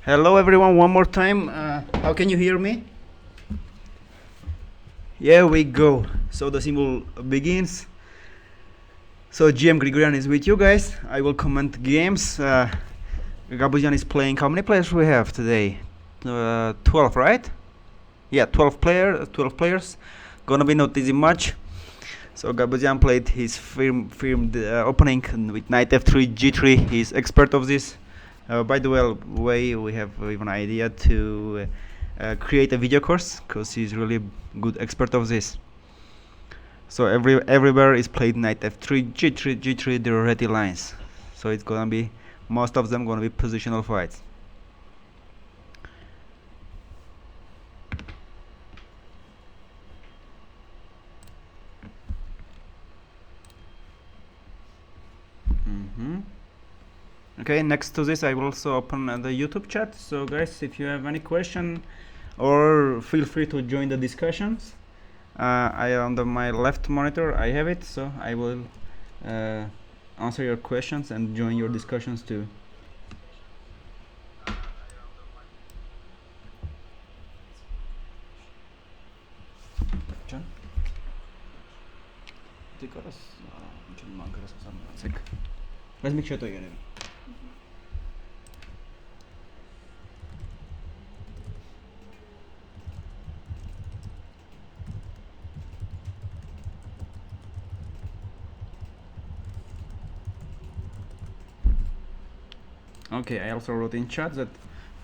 Hello everyone, one more time. How can you hear me? Here we go. So the Simul begins. So GM Gabuzyan is with you guys. I will comment games. Gabuzyan is playing. How many players we have today? 12, right? Yeah, 12 players. Gonna be not easy match. So Gabuzyan played his firmed opening with knight f3, g3. He's expert of this. By the way, we have even idea to create a video course because he's really good expert of this. So everywhere is played knight f3, g3, g3. There are ready lines. So it's gonna be most of them gonna be positional fights. Okay, next to this I will also open the YouTube chat. So guys, if you have any question, or feel free to join the discussions. I on my left monitor I have it, so I will answer your questions and join your discussions too. John? Let's make sure to get it. Okay, I also wrote in chat that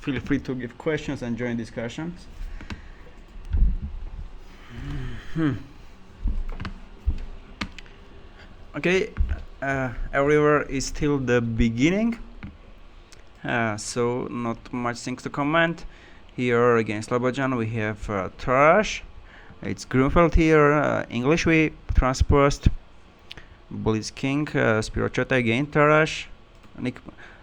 feel free to give questions and join discussions. Okay, everywhere is still the beginning, so not much things to comment. Here against Slobodjan we have Trash. It's Grunfeld here. English we transposed. Blitz King, Spirochota again, Tarash.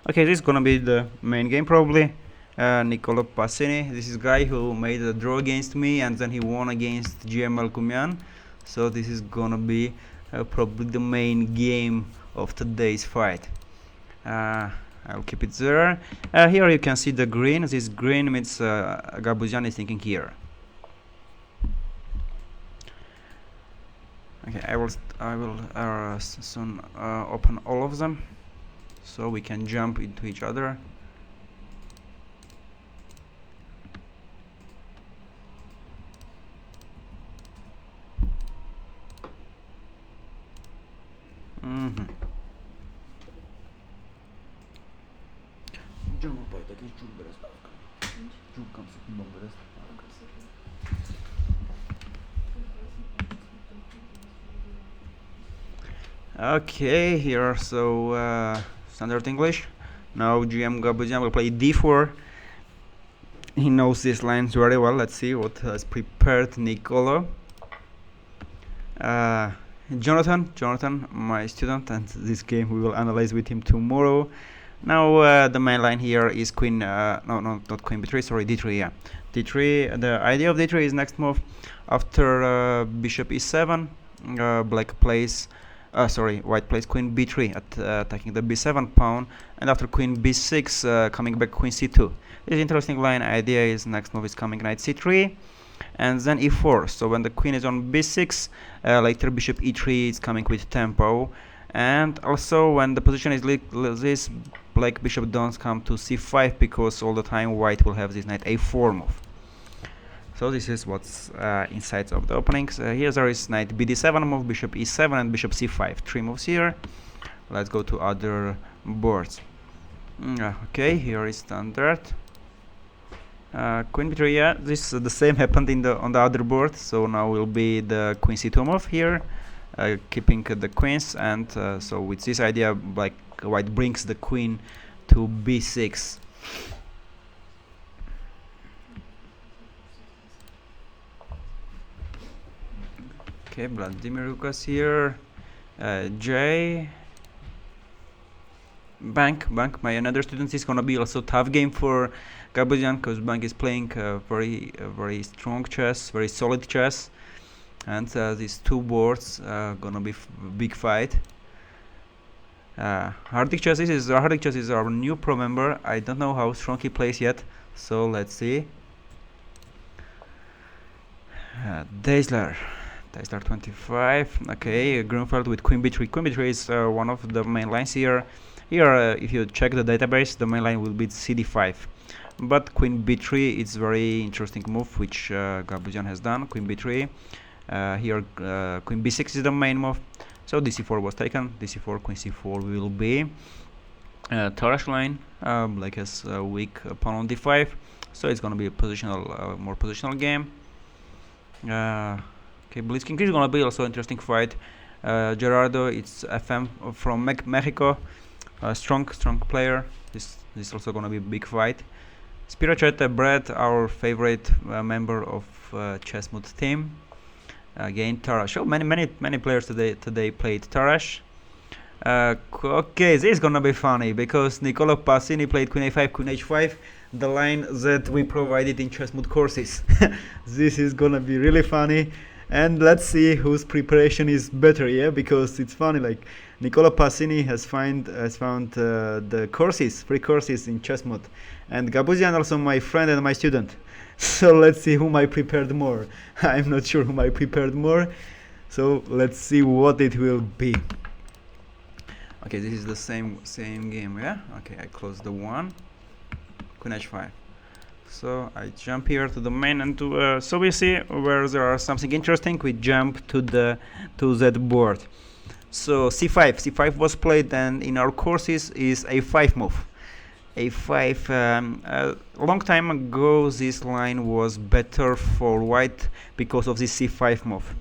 Okay, this is gonna be the main game probably. Nicolo Passini, this is guy who made a draw against me and then he won against GM Gabuzyan. So this is gonna be probably the main game of today's fight. I'll keep it there. Here you can see the green. This green means Gabuzyan is thinking here. Okay, I will soon open all of them, so we can jump into each other. Okay, here so standard English. Now GM Gabuzyan will play d4. He knows these lines very well. Let's see what has prepared Nicolo. Jonathan, my student, and this game we will analyze with him tomorrow. Now the main line here is queen, not queen b3, sorry, d3, yeah. d3, the idea of d3 is next move after bishop e7, white plays queen b3 attacking the b7 pawn, and after queen b6 coming back queen c2. This is interesting line. Idea is next move is coming knight c3 and then e4. So when the queen is on b6, later bishop e3 is coming with tempo, and also when the position is like this, black bishop don't come to c5 because all the time white will have this knight a4 move. So this is what's inside of the openings. Here there is knight bd7 move, bishop e7 and bishop c5. 3 moves here. Let's go to other boards. Okay, here is standard. Queen b3, yeah, this the same happened on the other board, so now will be the queen c2 move here, keeping the queens, and so with this idea white brings the queen to b6. Okay, Vladimir Lucas here. J Bank, my another student, is gonna be also tough game for Gabuzyan because Bank is playing very strong chess, very solid chess, and these two boards gonna be big fight. Hardik Chess is our new pro member. I don't know how strong he plays yet, so let's see. Daisler 25. Okay, Grunfeld with Queen B3. Queen B3 is one of the main lines here. Here, if you check the database, the main line will be CD5. But Queen B3 is very interesting move which Gabuzyan has done. Queen B3. Here, Queen B6 is the main move. So DC4 was taken. DC4, Queen C4 will be Tarash line. Black has a weak pawn on D5, so it's gonna be a positional, more positional game. Okay, Blitzking is gonna be also interesting fight. Gerardo, it's FM from Mexico, strong player. This is also gonna be a big fight. Spirachete Brett, our favorite member of Chessmood team. Again, Tarash. Oh, many players today played Tarash. Okay, this is gonna be funny because Niccolo Passini played Queen A5, Queen H5, the line that we provided in Chessmood courses. This is gonna be really funny, and let's see whose preparation is better. Yeah, because it's funny. Like Niccolo Passini has found the courses, free courses in Chessmood, and Gabuzyan also my friend and my student. So let's see whom I prepared more. I'm not sure whom I prepared more. So let's see what it will be. Okay, this is the same game, yeah? Okay, I close the one. Queen H5. So I jump here to the main and to so we see where there are something interesting. We jump to that board. So C5 was played, and in our courses is A5 move. A5, a long time ago this line was better for white because of this C5 move,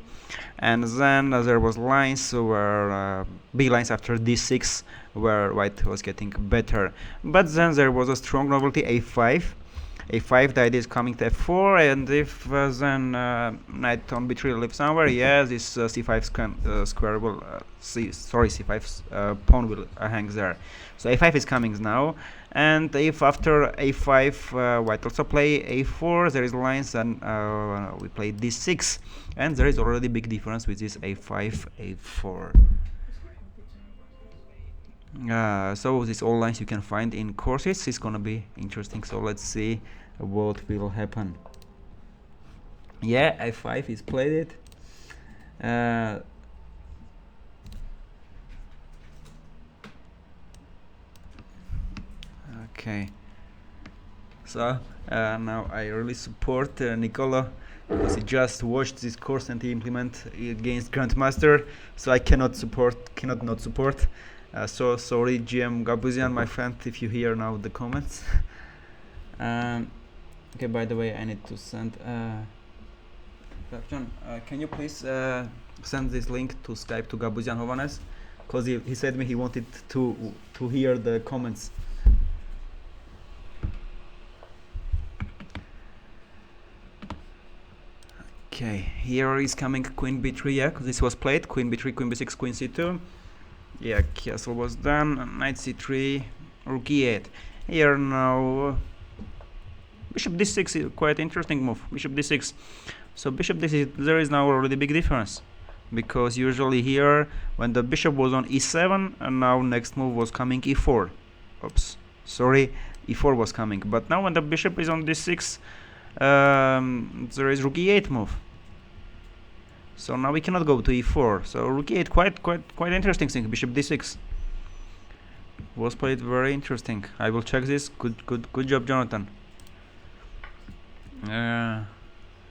and then there was lines where big lines after D6 where white was getting better, but then there was a strong novelty A5. The idea is coming to F4, and if then knight on B3 lives somewhere, yeah, this C5 square will C5 pawn will hang there. So A5 is coming now, and if after A5 white also play A4, there is lines, and we play D6, and there is already big difference with this A5 A4. So these all lines you can find in courses. It's gonna be interesting, so let's see what will happen. Yeah, A5 is played it. Okay, so now I really support Niccolo because he just watched this course and he implement against Grandmaster, so I cannot not support. So sorry, GM Gabuzyan, my friend, if you hear now the comments. Okay, by the way, I need to send. John, can you please send this link to Skype to Gabuzyan Hovanes? Because he said me he wanted to hear the comments. Okay, here is coming Queen B3. Yeah, this was played. Queen B3, Queen B6, Queen C2. Yeah, castle was done. Knight C3, Rook E8. Here now, Bishop D6 is quite interesting move. Bishop D6. So Bishop D6, there is now already big difference, because usually here when the bishop was on E7, and now next move was coming E4. Oops, sorry, E4 was coming. But now when the bishop is on D6, there is Rook E8 move. So now we cannot go to E4. So Rook E8, quite interesting thing. Bishop D6 was played very interesting. I will check this. Good job, Jonathan.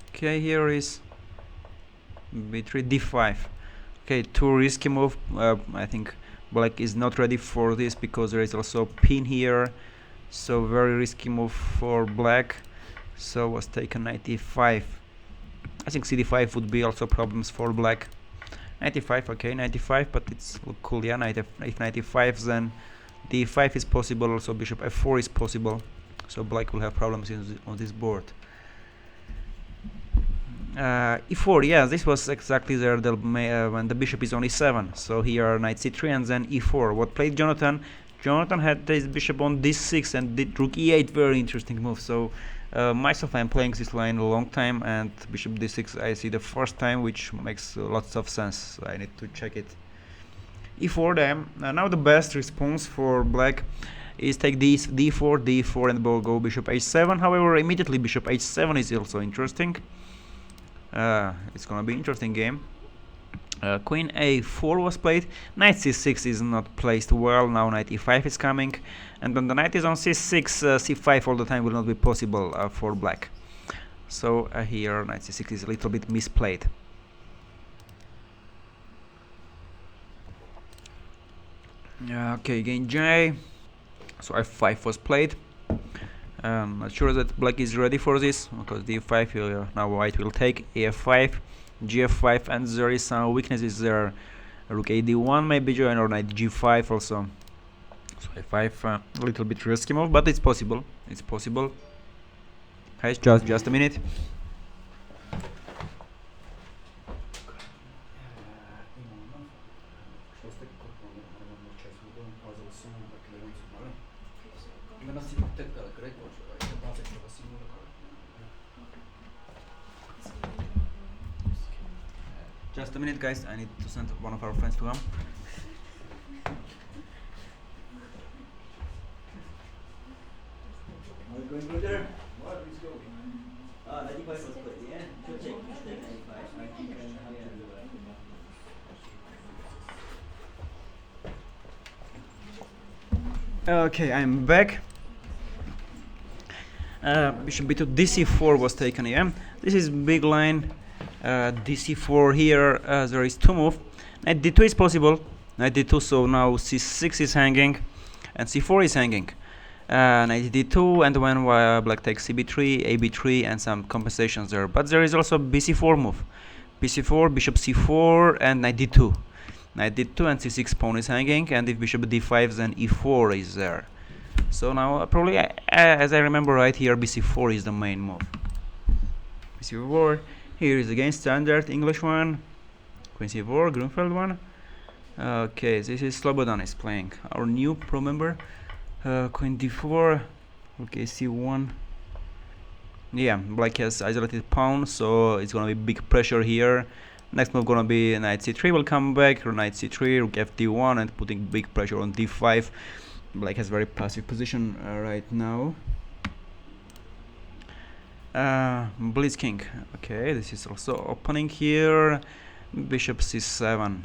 Okay, here is B3 D5. Okay, too risky move. I think black is not ready for this because there is also pin here. So very risky move for black. So was taken knight E5. I think CD5 would be also problems for black. 95, okay, 95, but it's cool, yeah. If 95, then D5 is possible, also bishop F4 is possible. So black will have problems on this board. E4, yeah, this was exactly there when the bishop is on E7. So here knight C3 and then E4. What played Jonathan? Jonathan had this bishop on D6 and did Rook E8, very interesting move. So myself, I'm playing this line a long time, and bishop D6 I see the first time, which makes lots of sense. So I need to check it. e4 then. Now the best response for black is take d4, d4 and go bishop h7. However, immediately bishop h7 is also interesting. It's gonna be interesting game. Queen a4 was played. Knight c6 is not placed well. Now knight e5 is coming, and when the knight is on c6, c5 all the time will not be possible for black. So here knight c6 is a little bit misplayed. Okay, again J. So f5 was played. Not sure that black is ready for this, because d5 now white will take af5, gf5, and there is some weaknesses there. Rook a d1 maybe join, or knight g5 also. So a5 a little bit risky move, but it's possible. It's possible. Guys, just a minute. Just a minute, guys. I need to send one of our friends to home. Are you going there? What is going? 95 was played, yeah? Check. 95. I think I have to do that. Okay, I'm back. Bishop b2, dc4 was taken, yeah? This is big line. dc4 here, there is two move. Knight d2 is possible. Knight d2, so now c6 is hanging and c4 is hanging. Knight d2, and when black takes cb3, ab3, and some compensations there. But there is also bc4 move. bc4, bishop c4, and knight d2. Knight d2 and c6 pawn is hanging, and if bishop d5, then e4 is there. So now probably, as I remember right here, bc4 is the main move. bc4. Here is again standard English one. Queen c4, Grunfeld one. Okay, this is Slobodan is playing. Our new pro member. Queen d4. Okay, c1. Yeah, black has isolated pawn, so it's gonna be big pressure here. Next move gonna be knight c3 will come back, or knight c3, rook fd1, and putting big pressure on d5. Black has very passive position right now. Blitz king. Okay, this is also opening here. Bishop c7.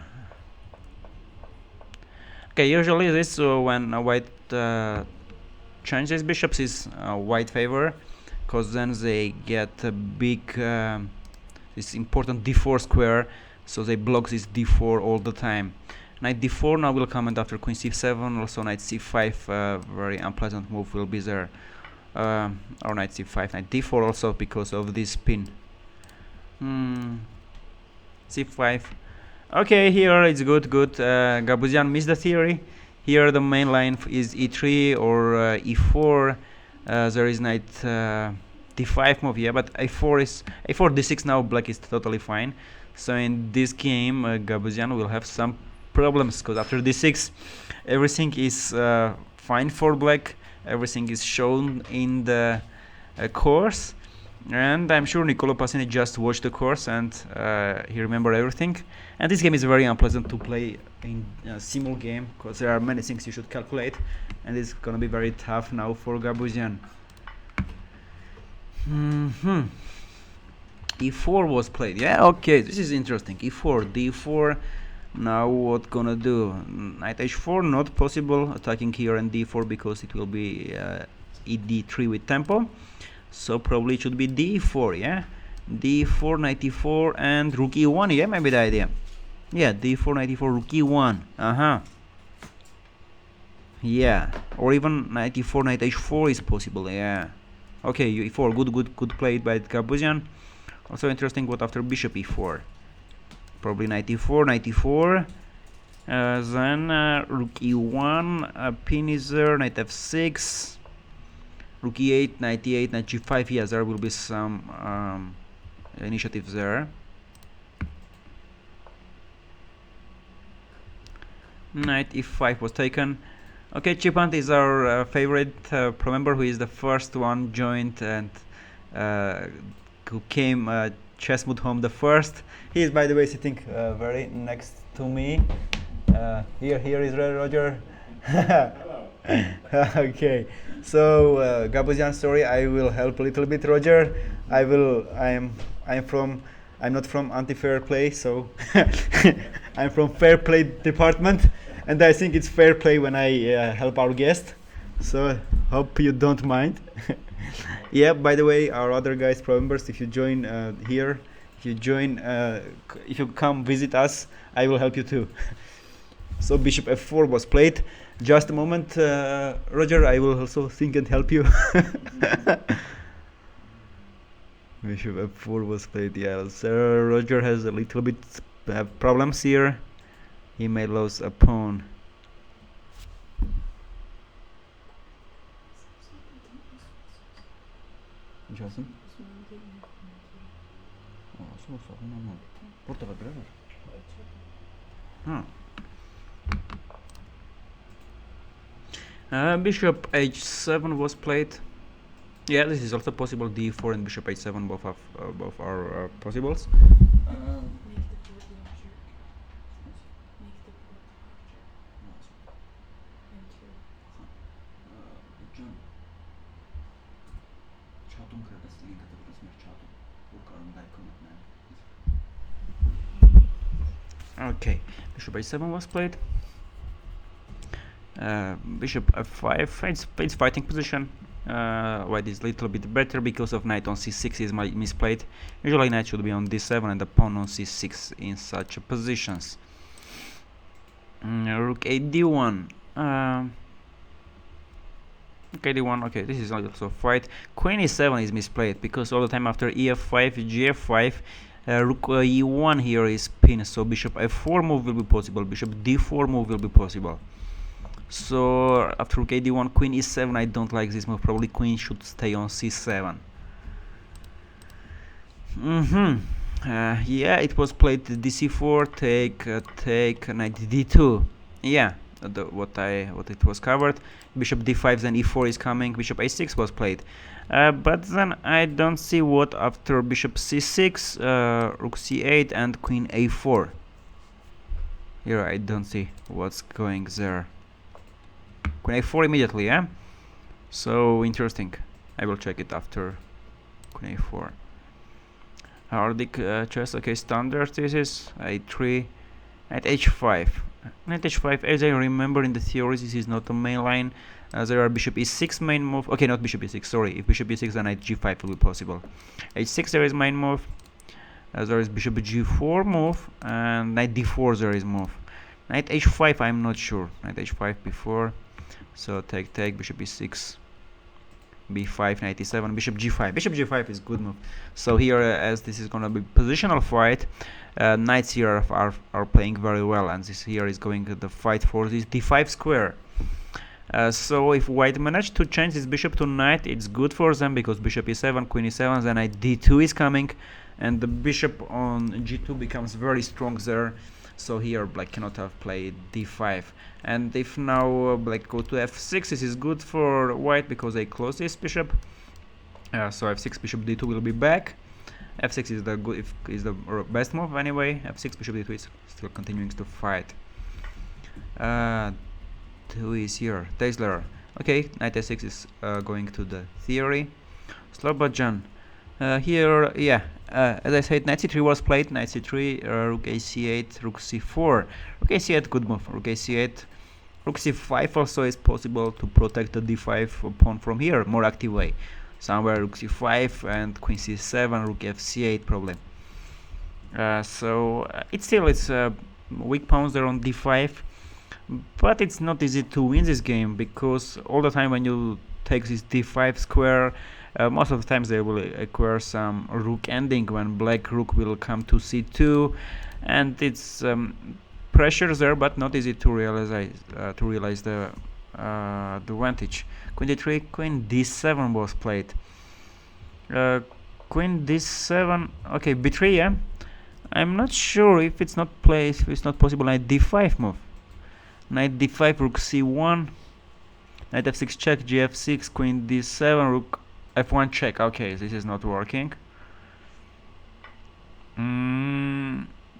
Okay, usually this when white changes bishops is white favor, because then they get a big this important d4 square, so they block this d4 all the time. Knight d4 now will come, and after queen c7 also knight c5, very unpleasant move will be there. Or knight c5, knight d4 also because of this pin. c5. Okay, here it's good. Gabuzyan missed the theory. Here the main line is e3 or e4. There is knight d5 move, yeah, but a4 d6 now. Black is totally fine. So in this game, Gabuzyan will have some problems, because after d6, everything is fine for black. Everything is shown in the course, and I'm sure Nicolo Passini just watched the course and he remembered everything. And this game is very unpleasant to play in Simul Game, because there are many things you should calculate, and it's gonna be very tough now for Gabuzyan. e4 was played. Yeah, okay, this is interesting. e4, d4. Now what gonna do? Knight h4 not possible, attacking here and d4 because it will be ed3 with tempo. So probably it should be d4, yeah? d4, knight e4, and rook e1, yeah, maybe the idea. Yeah, d4, knight e4, rook e1. Yeah, or even knight e4, knight h4 is possible, yeah. Okay, e4, good played by Gabuzyan. Also interesting what after bishop e4. Probably knight e4, knight e4. Then rook e1, pin is there, knight f6, rook e8, knight e8, knight g5. Yes, there will be some initiatives there. Knight e5 was taken. Okay, Chipant is our favorite pro member, who is the first one joined and who came Chessmood home the first. He is, by the way, sitting very next to me. Here is Roger. Okay, so Gabuzyan, sorry, I will help a little bit, Roger. I'm not from anti-fair play, so I'm from fair play department, and I think it's fair play when I help our guest. So hope you don't mind. Yeah. By the way, our other guys, pro members, if you join here, if you come visit us, I will help you too. So bishop f4 was played. Just a moment, Roger. I will also think and help you. Bishop f4 was played. Yeah, Sir Roger has a little bit problems here. He may lose a pawn. Johnson? Bishop h7 was played. Yeah, this is also possible. d4 and bishop h7 both are possibles. Okay, bishop h7 was played. Bishop f5, it's fighting position. White is a little bit better because of knight on c6 is misplayed. Usually knight should be on d7 and the pawn on c6 in such positions. Rook a d1. Okay, d1. Okay, this is also fight. Queen e7 is misplayed because all the time after ef5, gf5, rook e1 here is pinned. So bishop f4 move will be possible. Bishop d4 move will be possible. So after rook a d1, queen e7, I don't like this move. Probably queen should stay on c7. Yeah, it was played dc4, take knight d2. Yeah, what it was covered. Bishop d5, then e4 is coming. Bishop a6 was played, but then I don't see what after bishop c6, rook c8, and queen a4. Here I don't see what's going there. Queen a4 immediately, yeah. So interesting. I will check it after queen a4. Hardik chess. Okay, standard. This is a3 at h5. Knight h5, as I remember in the theories, this is not a main line. There are bishop e6 main move. Okay, not bishop e6, sorry. If bishop e6, then knight g5 will be possible. h6 there is main move. There is bishop g4 move, and knight d4 there is move. Knight h5, I'm not sure. Knight h5 before. So take, bishop e6. b5, knight e7, bishop g5. Bishop g5 is good move. So here, as this is gonna be positional fight, knights here are playing very well, and this here is going the fight for this d5 square. So if white managed to change this bishop to knight, it's good for them because bishop e7, queen e7, then knight d2 is coming, and the bishop on g2 becomes very strong there. So here black cannot have played d5, and if now black go to f6, this is good for white because they close this bishop. So f6, bishop d2 will be back. f6 is the best move anyway. f6, bishop d2 is still continuing to fight. 2 is here. Tesler. Okay, knight f6 is going to the theory. Slobodan. Here, yeah, as I said, knight c3 was played. Knight c3, rook a8, rook c4. Rook a8, good move. Rook a8, rook c5 also is possible to protect the d5 pawn from here, more active way. Somewhere rook c5 and queen c7, rook fc8 probably. So it's weak pawns there on d5, but it's not easy to win this game because all the time when you take this d5 square, most of the times they will acquire some rook ending when black rook will come to c2, and it's pressure there, but not easy to realize the advantage. Queen d3, queen d7 was played. Queen d7. Okay, b3. Yeah, I'm not sure if it's not played. If it's not possible, knight d5 move. Knight d5, rook c1, knight f6 check, gf6, queen d7, rook f1 check. Okay, this is not working.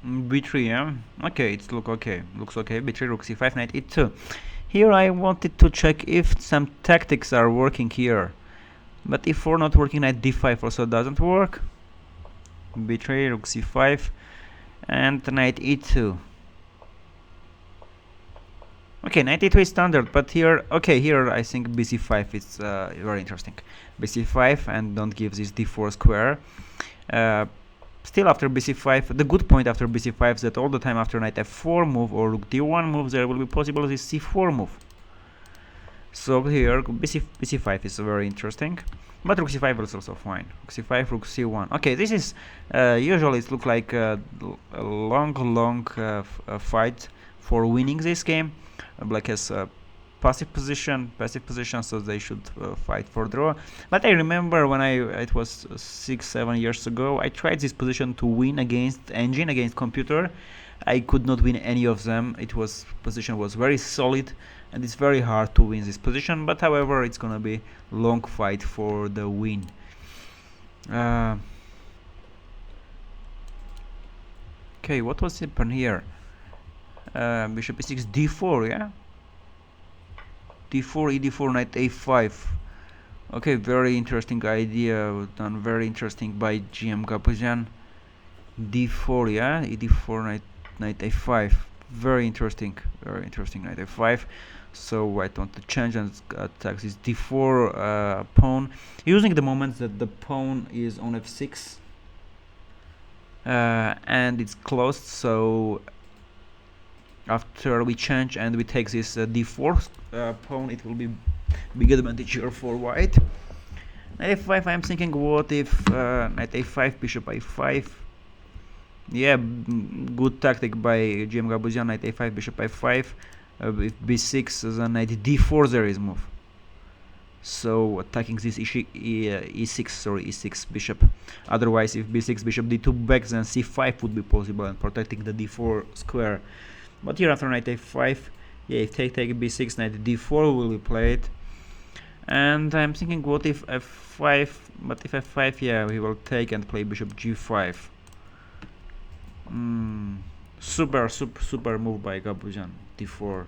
b3, yeah. Okay, it's looks okay. b3, rook c5, knight e2. Here I wanted to check if some tactics are working here, but e4 not working, knight d5 also doesn't work. b3, rook c5, and knight e2. Okay, knight e2 is standard, but here, okay, here I think bc5 is very interesting. bc5 and don't give this d4 square. Still after bc5, the good point after bc5 is that all the time after knight f4 move or rook d1 move, there will be possible this c4 move. So here bc5 is very interesting, but rook c5 is also fine. Rook c5, rook c1. Okay, this is usually it looks like a long fight for winning this game. Black has passive position, so they should fight for draw. But I remember when it was 6-7 years ago, I tried this position to win against engine, against computer. I could not win any of them. Position was very solid, and it's very hard to win this position. But however, it's gonna be long fight for the win. Okay, what was happened here? Bishop e6, d4, yeah. d4, ed4, knight a5. Okay, very interesting idea done, very interesting by GM Gabuzyan. d4, yeah, ed4, knight a5. Very interesting, knight a5. So I want to change and attack this d4 pawn, using the moment that the pawn is on f6 and it's closed. So after we change and we take this d4 pawn, it will be big advantage here for white. Knight a5, I'm thinking, what if knight a5, bishop a5? Yeah, good tactic by GM Gabuzyan. Knight a5, bishop a5. If b6, then knight d4 there is move. So attacking this e6 bishop. Otherwise, if b6, bishop d2 back, then c5 would be possible and protecting the d4 square. But here after knight a5, yeah, if take b6, knight d4 will be played. And I'm thinking, what if f5? But if f5, yeah, we will take and play bishop g5. Super move by Gabuzyan, d4.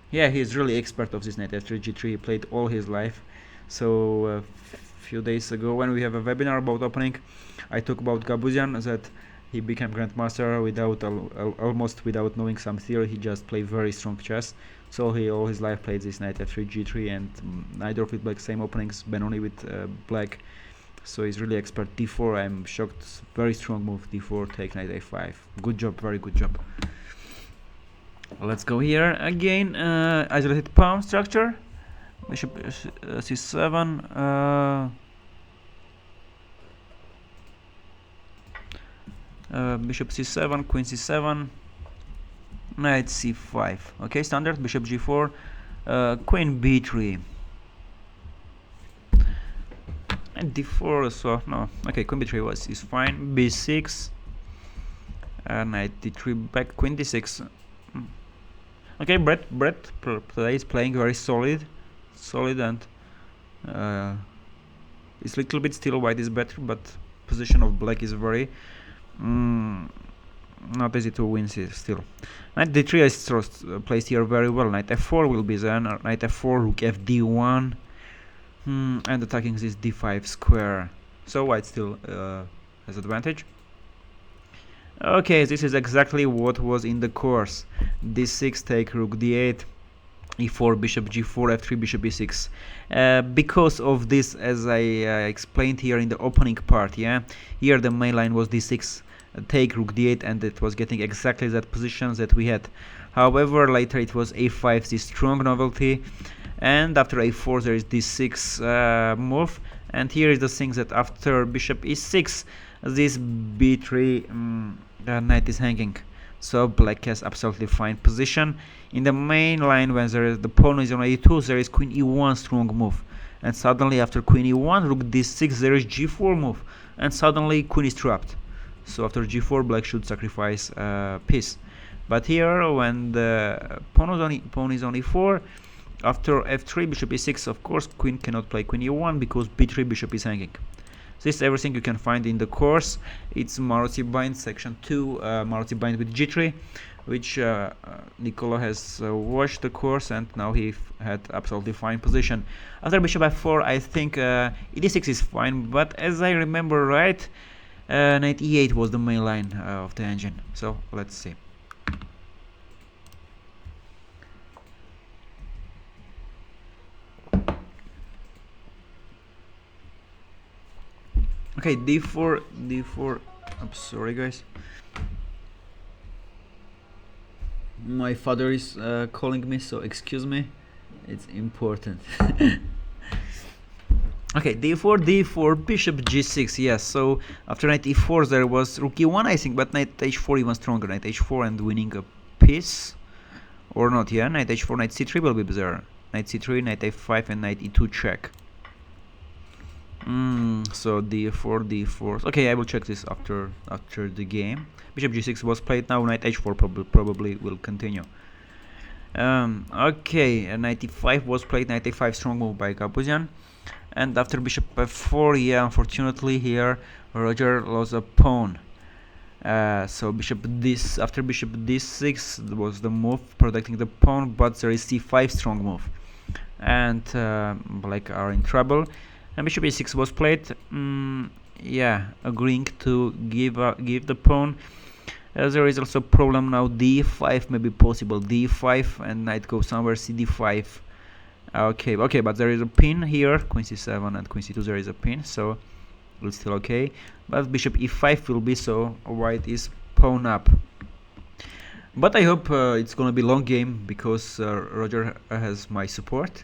Yeah, he's really expert of this knight f3, g3. He played all his life. So a few days ago, when we have a webinar about opening, I talk about Gabuzyan, that he became grandmaster almost without knowing some theory. He just played very strong chess. So he all his life played this knight f3, g3, and neither of it black, same openings, but only with black. So he's really expert. d4, I'm shocked. Very strong move. d4, take knight a5. Good job, very good job. Let's go here again. Isolated pawn structure. Bishop c7. Bishop c7, queen c7, knight c5. Okay, standard. Bishop g4, queen b3, and d4. So no, okay, queen b3 is fine. b6, knight d3 back, queen d6. Okay, Brett today is playing very solid, and it's a little bit still white is better, but position of black is very not easy to win still. Knight d3 is placed here very well. Knight f4 will be then. Knight f4, rook fd1, and attacking this d5 square. So white still has advantage. Okay, this is exactly what was in the course. d6, take rook d8, e4, bishop g4, f3, bishop e6. Because of this, as I explained here in the opening part, yeah, here the main line was d6, take rook d8, and it was getting exactly that position that we had. However, later it was a5, this strong novelty, and after a4 there is d6 move. And here is the thing, that after bishop e6, this b3 knight is hanging. So black has absolutely fine position. In the main line, when the pawn is on a2, there is queen e1 strong move, and suddenly after queen e1, rook d6, there is g4 move, and suddenly queen is trapped. So after g4, black should sacrifice piece. But here, when the pawn is on e4, after f3, bishop e6, of course queen cannot play queen e1 because b3 bishop is hanging. This everything you can find in the course. It's Maruti bind section 2, Maruti bind with g3, which Nicola has watched the course, and now he had absolutely fine position. After bishop f4, I think e6 is fine, but as I remember right, knight e8 was the main line of the engine. So let's see. Okay, d4. I'm sorry, guys. My father is calling me, so excuse me. It's important. Okay, d4, bishop g6. Yes, so after knight e4 there was rook e1, I think, but knight h4 even stronger. Knight h4 and winning a piece, or not? Yeah, knight h4, knight c3 will be there. Knight c3, knight f5, and knight e2 check. So d4. Okay, I will check this after the game. Bishop g6 was played. Now knight h4 probably will continue. Okay, knight e5 was played. Knight a5, strong move by Gabuzyan. And after bishop f4, yeah, unfortunately here Roger lost a pawn. So after bishop d6 was the move protecting the pawn, but there is c5 strong move, and black are in trouble. And bishop a6 was played. Yeah, agreeing to give the pawn. There is also a problem now. d5 may be possible. d5 and knight goes somewhere. cd5. Okay, but there is a pin here. Queen c7 and queen c2. There is a pin, so it's still okay. But bishop e5 will be, so white is pawn up. But I hope it's gonna be long game, because Roger has my support.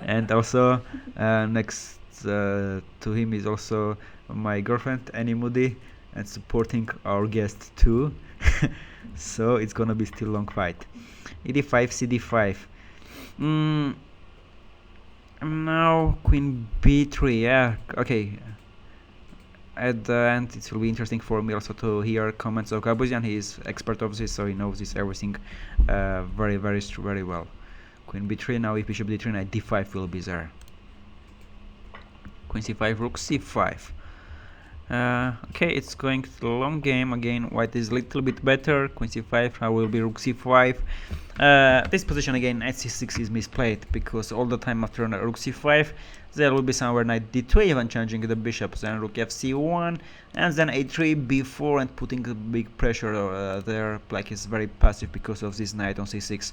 And also next to him is also my girlfriend Annie Moody, and supporting our guest too. So it's gonna be still long fight. ed5, cd5. Now queen b3. Yeah, okay. At the end it will be interesting for me also to hear comments of Gabuzyan. He is expert of this, so he knows this everything very well. Queen b3. Now if bishop d3, knight d5 will be there. Queen c5, rook c5. Okay, it's going to the long game again. White is a little bit better. Queen c5. Now will be rook c5. This position again, knight c6 is misplayed, because all the time after rook c5 there will be somewhere knight d2, even changing the bishops. Then rook fc1, and then a3, b4, and putting a big pressure there. Black is very passive because of this knight on c6.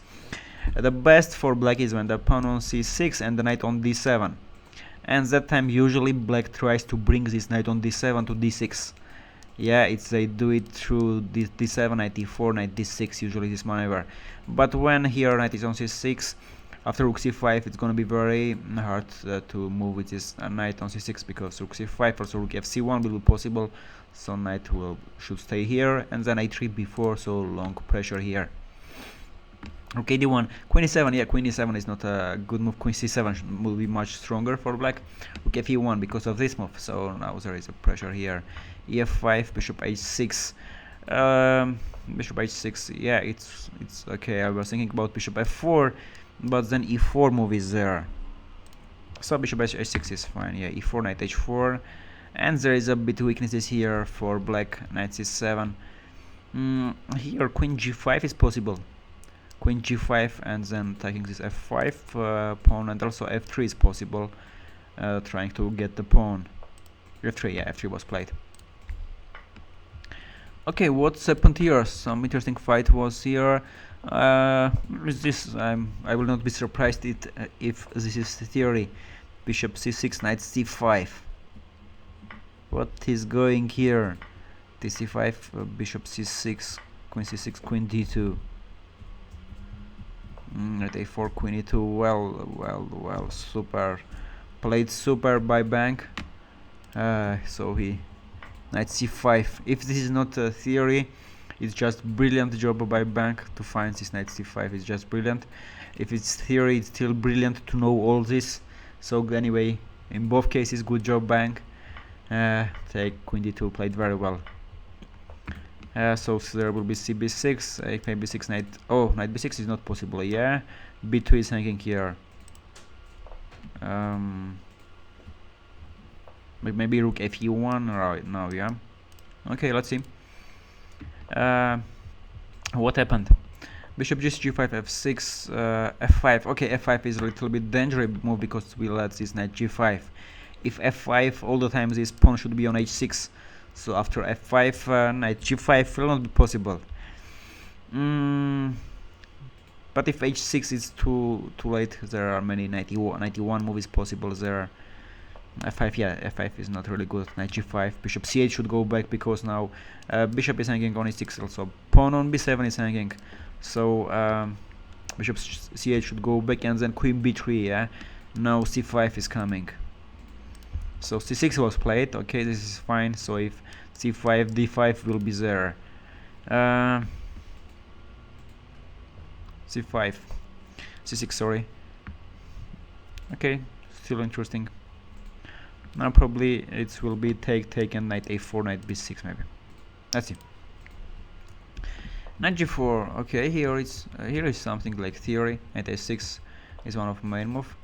The best for black is when the pawn on c6 and the knight on d7. And that time usually black tries to bring this knight on d7 to d6. Yeah, they do it through d7, knight d4, knight d6, usually this maneuver. But when here knight is on c6, after rook c5, it's gonna be very hard to move with this knight on c6, because rook c5, also rook fc1 will be possible. So knight should stay here, and then a3, b4, so long pressure here. Rook d1, queen e7. Yeah, queen e7 is not a good move. Queen c7 will be much stronger for black. Rook fe1 because of this move, so now there is a pressure here. ef5, bishop h6. Bishop h6. Yeah, it's okay. I was thinking about bishop f4, but then e4 move is there, so bishop h6 is fine. Yeah, e4, knight h4, and there is a bit weaknesses here for black. Knight c7. Here queen g5 is possible. Queen g5, and then taking this f5 pawn, and also f3 is possible, trying to get the pawn. f3, yeah, f3 was played. Okay, what's happened here? Some interesting fight was here. This I will not be surprised if this is the theory. Bishop c6, knight c5. What is going here? d5, bishop c6, queen c6, queen d2. Knight a4, queen e2. Well, super played, super by bank. So he knight c5. If this is not a theory, it's just brilliant job by bank to find this knight c5. It's just brilliant. If it's theory, it's still brilliant to know all this. So anyway, in both cases, good job bank. Take queen d2, played very well. So there will be cb6, knight b6, knight. Oh, knight b6 is not possible. Yeah, b2 is hanging here. Maybe rook fe1 right now, yeah. Okay, let's see. What happened? Bishop g5, f6, f5. Okay, f5 is a little bit dangerous move because we let this knight g5. If f5, all the time this pawn should be on h6. So after f5, knight g5 will not be possible. But if h6 is too late, there are many 91 moves possible there. f5, yeah, f5 is not really good. Knight g5, bishop c8 should go back because now bishop is hanging on e6 also. Pawn on b7 is hanging, so bishop c8 should go back, and then queen b3, yeah. Now c5 is coming. So c6 was played, okay, this is fine. So if c5, d5 will be there. c5, c6, sorry. Okay, still interesting. Now probably it will be take and knight a4, knight b6 maybe. Let's see. Knight g4. Okay, here is something like theory. Knight a6 is one of main move.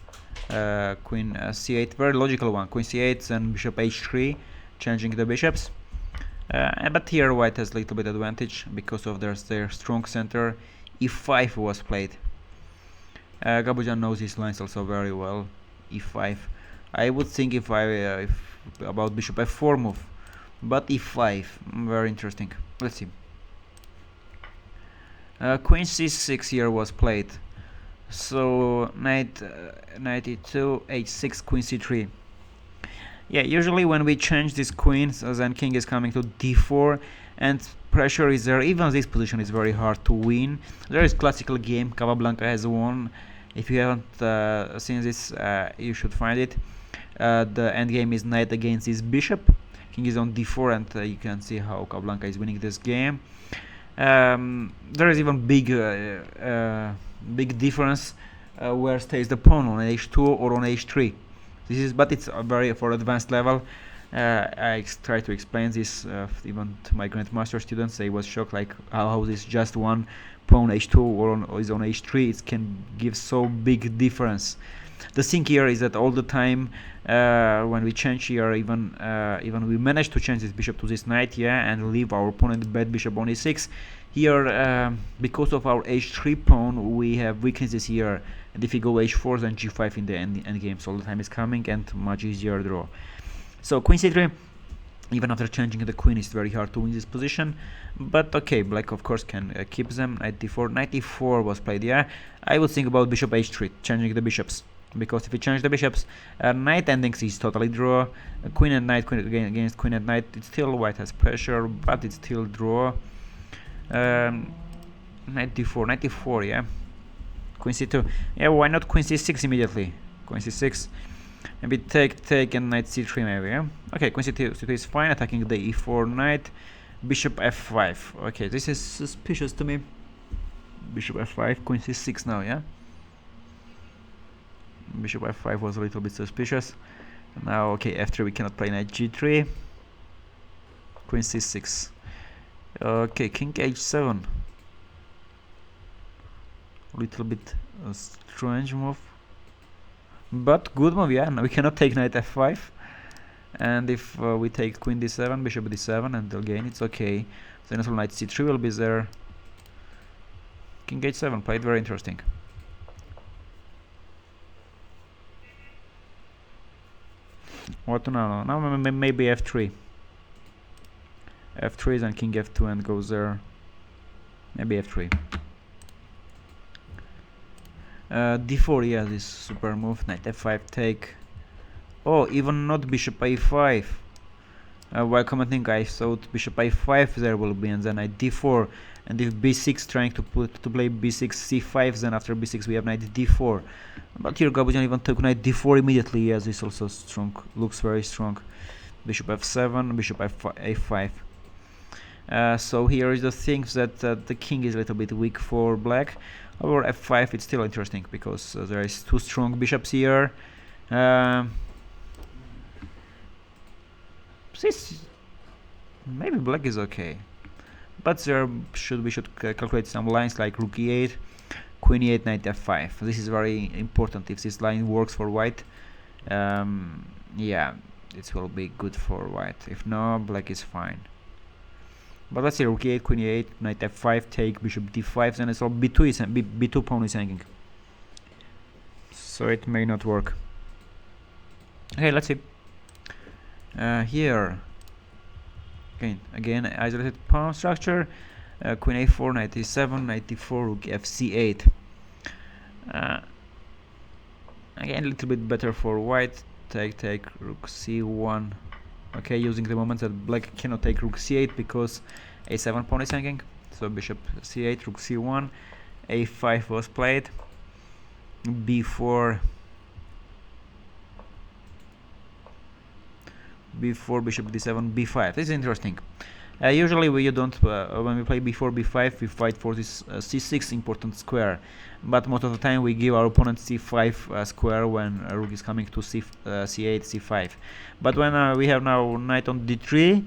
Queen c8, very logical one. Queen c8 and bishop h3, changing the bishops. But here white has a little bit advantage because of their strong center. e5 was played. Gabuzyan knows his lines also very well. e5. I would think if about bishop f4 move, but e5, very interesting. Let's see. Queen c6 here was played. So knight e2, h6, queen c3. Yeah, usually when we change these queens, then king is coming to d4, and pressure is there. Even this position is very hard to win. There is classical game. Capablanca has won. If you haven't seen this, you should find it. The endgame is knight against this bishop. King is on d4, and you can see how Capablanca is winning this game. There is even big difference where stays the pawn, on h2 or on h3. This is, but it's very for advanced level. I try to explain this even to my grandmaster students. They was shocked like how this just one pawn h2 or is on h3. It can give so big difference. The thing here is that all the time when we change here, even we manage to change this bishop to this knight, yeah, and leave our opponent bad bishop on e6. Here, because of our h3 pawn, we have weaknesses here. And if we go h4, then g5 in the end game. So all the time is coming and much easier draw. So queen c3, even after changing the queen, it's very hard to win this position. But okay, black of course can keep them. Knight d4, knight e4 was played. Yeah, I would think about bishop h3, changing the bishops. Because if we change the bishops, knight endings is totally draw. Queen and knight, queen against queen and knight, it's still white has pressure, but it's still draw. Knight d4, knight e4, yeah. Queen c2, yeah. Why not queen c6 immediately? Queen c6, maybe take and knight c3 maybe, yeah. Okay, queen c2 is fine. Attacking the e4 knight. Bishop f5. Okay, this is suspicious to me. Bishop f5, queen c6 now, yeah. Bishop f5 was a little bit suspicious. Now, okay, after we cannot play knight g3. Queen c6. Okay, king h7. A little bit strange move, but good move, yeah. Now we cannot take knight f5, and if we take queen d7, bishop d7, and again it's okay. Then also knight c3 will be there. King h7 played, very interesting. What now? Now maybe f3. F3 then king f2 and goes there. Maybe f3. d4, yeah, this super move. Knight f5 take. Oh, even not bishop a5. While commenting, I thought bishop a5 there will be, and then knight d4. And if b6 trying to play b6 c5, then after b6 we have knight d4. But here Gabuzyan even took knight d4 immediately. Yes, this also strong, looks very strong. Bishop f7, bishop a5. So here is the thing that the king is a little bit weak for black. However, f5 it's still interesting because there is two strong bishops here. This maybe black is okay, but there we should calculate some lines like rook e8, queen e8, knight f5. This is very important if this line works for white. Yeah, This will be good for white. If no, black is fine. But let's see, rook e8, queen e8, knight f5, take, bishop d5, then it's all b2 is b2 pawn is hanging. So it may not work. Okay, let's see. Here, again isolated pawn structure. Queen a4, knight e7, knight d4, rook fc8. Again, a little bit better for white. Take, rook c1. Okay, using the moment that black cannot take rook c8 because a7 pawn is hanging. So bishop c8, rook c1, a5 was played, b4, bishop d7, b5. This is interesting. Usually we don't when we play b4, b5, we fight for this c6 important square, but most of the time we give our opponent c5 square when rook is coming to c8, c5. But when we have now knight on d3,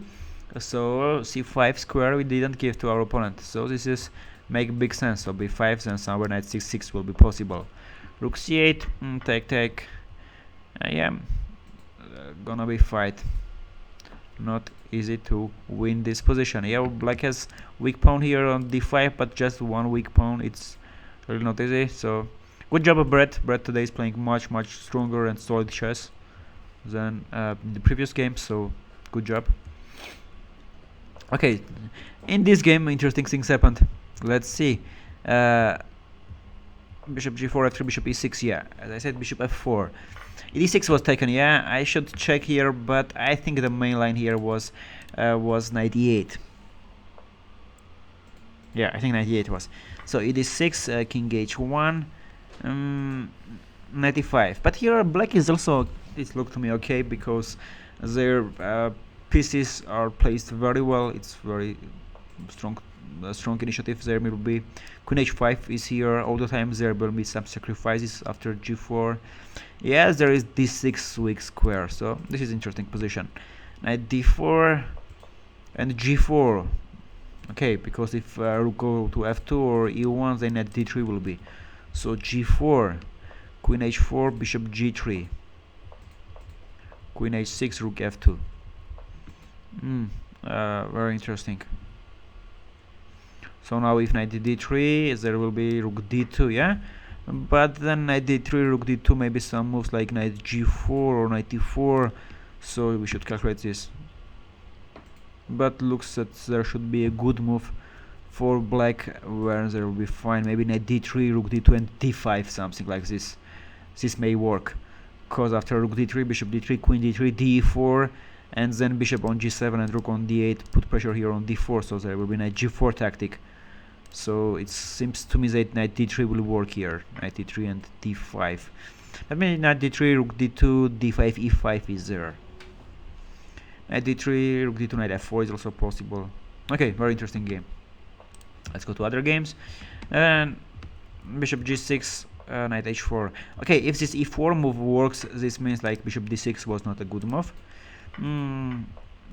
so c5 square we didn't give to our opponent. So this is make big sense. So b5, then somewhere knight c6 will be possible. Rook c8, take. Yeah, gonna be fight. Not easy to win this position. Yeah, black has weak pawn here on d5, but just one weak pawn. It's really not easy. So good job of Brett. Brett today is playing much stronger and solid chess than the previous game. So good job. Okay, in this game interesting things happened. Let's see. Bishop g4, f3, bishop e6. Yeah, as I said, bishop f4. e6 was taken. Yeah, I should check here, but I think the main line here was knight e8. Yeah, I think knight e8 was. So e6, king h1, knight e5. But here black is also, it looked to me okay because their pieces are placed very well. It's very strong initiative. There will be queen h5 is here all the time. There will be some sacrifices after g4. Yes, there is d6 weak square, so this is interesting position. Knight d4 and g4. Okay, because if rook go to f2 or e1, then knight d3 will be. So g4, queen h4, bishop g3, queen h6, rook f2. Very interesting. So now if knight d3, there will be rook d2, yeah? But then knight d3, rook d2, maybe some moves like knight g4 or knight e4, so we should calculate this. But looks that there should be a good move for black where there will be fine. Maybe knight d3, rook d2 and d5, something like this. This may work, because after rook d3, bishop d3, queen d3, d4, and then bishop on g7 and rook on d8 put pressure here on d4, so there will be knight g4 tactic. So it seems to me that knight d3 will work here. Knight d3 and d5. That means knight d3, rook d2, d5, e5 is there. Knight d3, rook d2, knight f4 is also possible. Okay, very interesting game. Let's go to other games. And bishop g6, knight h4. Okay, if this e4 move works, this means like bishop d6 was not a good move.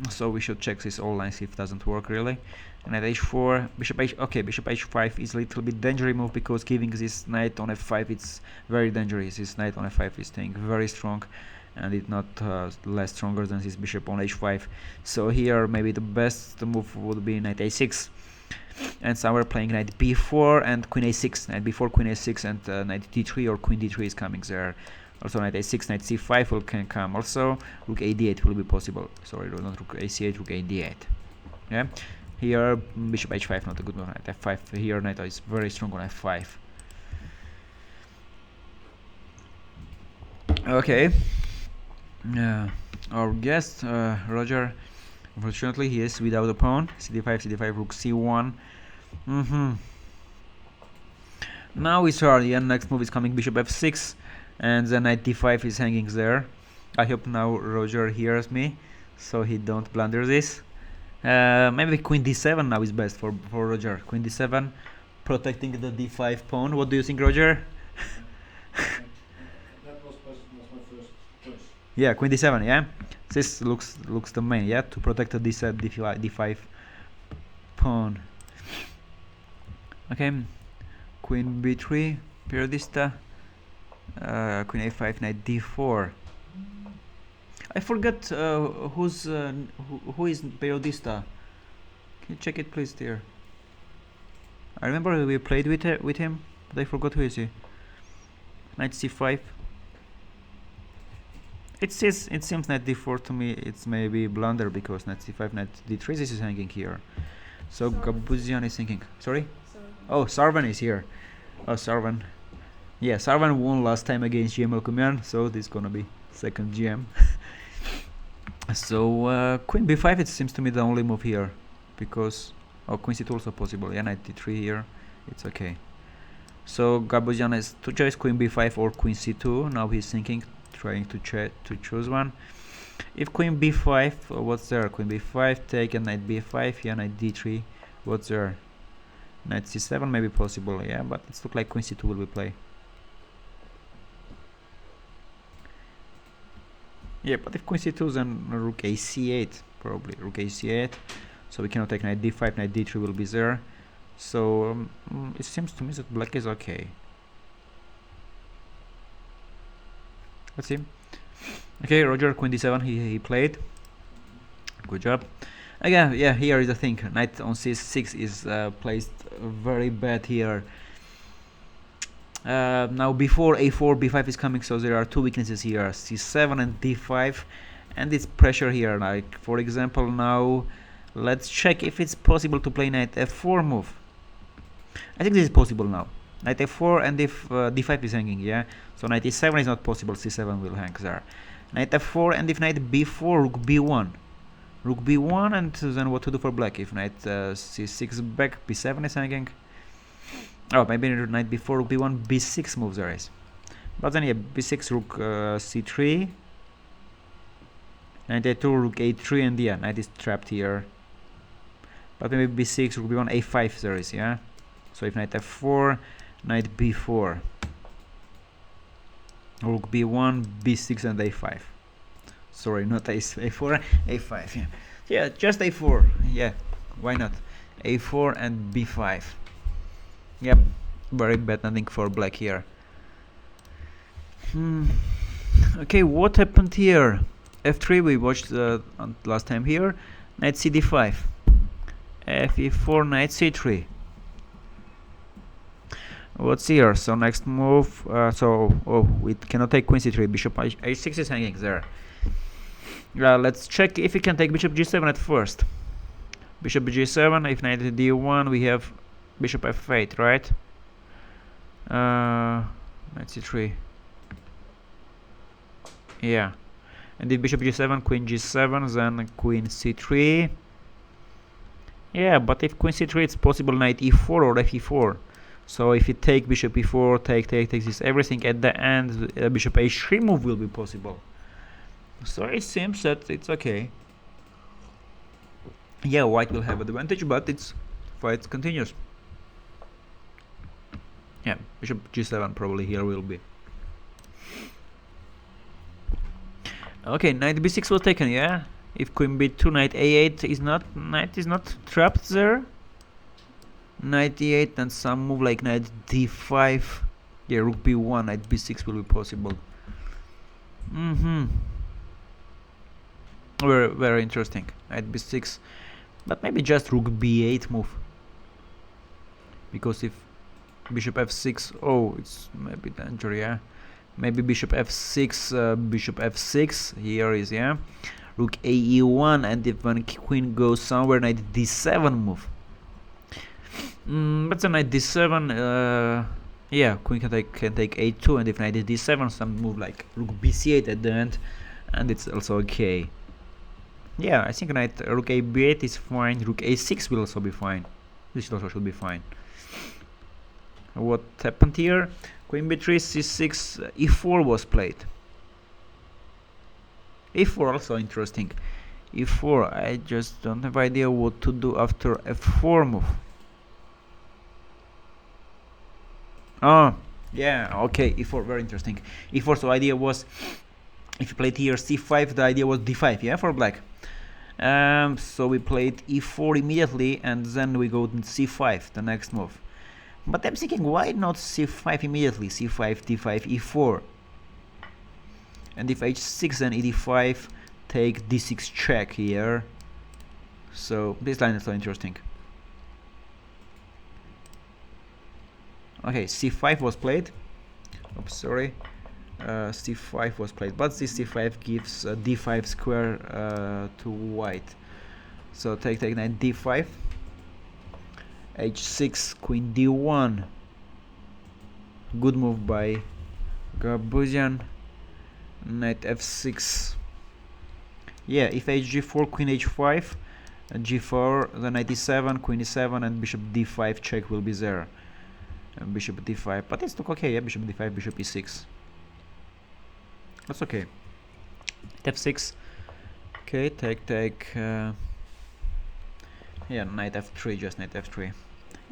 So we should check this all lines if it doesn't work really. Knight h4, bishop h. Okay, bishop h5 is a little bit dangerous move because giving this knight on f5 it's very dangerous. This knight on f5 is staying very strong, and it's not less stronger than this bishop on h5. So here maybe the best move would be knight a6, and some are playing knight b4 and queen a6, knight b4, queen a6, and knight d3 or queen d3 is coming there. Also knight a6, knight c5 can come. Also rook a8 will be possible. Sorry, not rook a8, rook a8. Yeah. Here bishop h5 not a good move. Knight f5. Here knight is very strong on f5. Okay. Our guest Roger, unfortunately he is without a pawn. cd5, rook c1. Now we start. The next move is coming bishop f6. And then knight d5 is hanging there. I hope now Roger hears me, so he don't blunder this. Maybe queen d7 now is best for Roger. Queen d7, protecting the d5 pawn. What do you think, Roger? That was my first choice. Yeah, queen d7. Yeah, this looks the main. Yeah, to protect the d5 pawn. Okay, queen b3, periodista. Queen a5, knight d4. I forgot who is Periodista. Can you check it please there? I remember we played with him, but I forgot who is he. Knight c5. It seems knight d4 to me. It's maybe blunder because knight c5, knight d3 is hanging here. So Gabuzyan is thinking. Sorry? Oh, Sarvan is here. Oh, Sarvan. Yeah, Sarvan won last time against GM Gabuzyan, so this is gonna be second GM. So queen b5, it seems to me the only move here, because queen c2 also possible. Yeah, knight d3 here, it's okay. So Gabuzyan has two choice, queen b5 or queen c2. Now he's thinking, trying to choose one. If queen b5, what's there? Queen b5, take, and knight b5. Yeah, knight d3. What's there? Knight c7 maybe possible. Yeah, but it's look like queen c2 will be play. Yeah, but if queen c2, then rook a c8, probably rook a c8. So we cannot take knight d5, knight d3 will be there. So it seems to me that black is okay. Let's see. Okay, Roger, queen d7 he played. Good job. Again, yeah, here is the thing. Knight on c6 is placed very bad here. Now before a4, b5 is coming, so there are two weaknesses here, c7 and d5, and it's pressure here. Like for example, now let's check if it's possible to play knight f4 move. I think this is possible now. Knight f4, and if d5 is hanging, yeah. So knight e7 is not possible, c7 will hang there. Knight f4, and if knight b4, rook b1. Rook b1, and then what to do for black? If knight c6 back, b7 is hanging. Oh, maybe knight b4, rook b1, b6 moves there is. But then yeah, b6, rook c3. Knight a2, rook a3, and yeah, knight is trapped here. But maybe b6, rook b1, a5 there is, yeah. So if knight f4, knight b4, rook b1, b6, and a5. Sorry, not a4, a5. Yeah, yeah, just a4. Yeah, why not? a4 and b5. Yep, very bad nothing for black here. Okay, what happened here? f3 we watched last time here. Knight cd5, f4, knight c3. What's here? So next move. We cannot take queen c3. Bishop h6 is hanging there. Let's check if we can take bishop g7 at first. Bishop g7. If knight d1, we have bishop f8, right? Knight c3. Yeah. And if bishop g7, queen g7, then queen c3. Yeah, but if queen c3, it's possible knight e4 or fe4. So if you take bishop e4, take this, everything at the end, bishop h3 move will be possible. So it seems that it's okay. Yeah, white will have advantage, but it's fight continues. Yeah, bishop g7 probably here will be. Okay, knight b6 was taken, yeah. If queen b2, knight a8 is not, knight is not trapped there. Knight e8 and some move like knight d5. Yeah, rook b1, knight b6 will be possible. Very interesting. Knight b6, but maybe just rook b8 move. Because if bishop f6, oh, it's maybe danger, yeah. Maybe bishop f6, bishop f6. Here is, yeah. Rook ae1, and if one queen goes somewhere, knight d7 move. But the knight d7, yeah, queen can take a2, and if knight d7, some move like rook bc8 at the end, and it's also okay. Yeah, I think knight rook a b8 is fine. Rook a6 will also be fine. This also should be fine. What happened here? Queen b3, c6, e4 was played. e4 also interesting. e4, I just don't have idea what to do after f4 move. Oh, yeah, okay, e4, very interesting. e4, so idea was, if you played here c5, the idea was d5, yeah, for black. So we played e4 immediately, and then we go to c5, the next move. But I'm thinking, why not c5 immediately? c5, d5, e4. And if h6, then e5, take d6 check here. So this line is so interesting. Okay, c5 was played. Oops, sorry. c5 was played, but this c5 gives d5 square to white. So take knight d5, h6, queen d1. Good move by Gabuzyan. Knight f6. Yeah, if hg4, queen h5, g4, then knight e7, queen e7, and bishop d5 check will be there. Bishop d5, but it's okay. Yeah, bishop d5, bishop e6. That's okay. f6. Okay, take. Yeah, knight f3, just knight f3.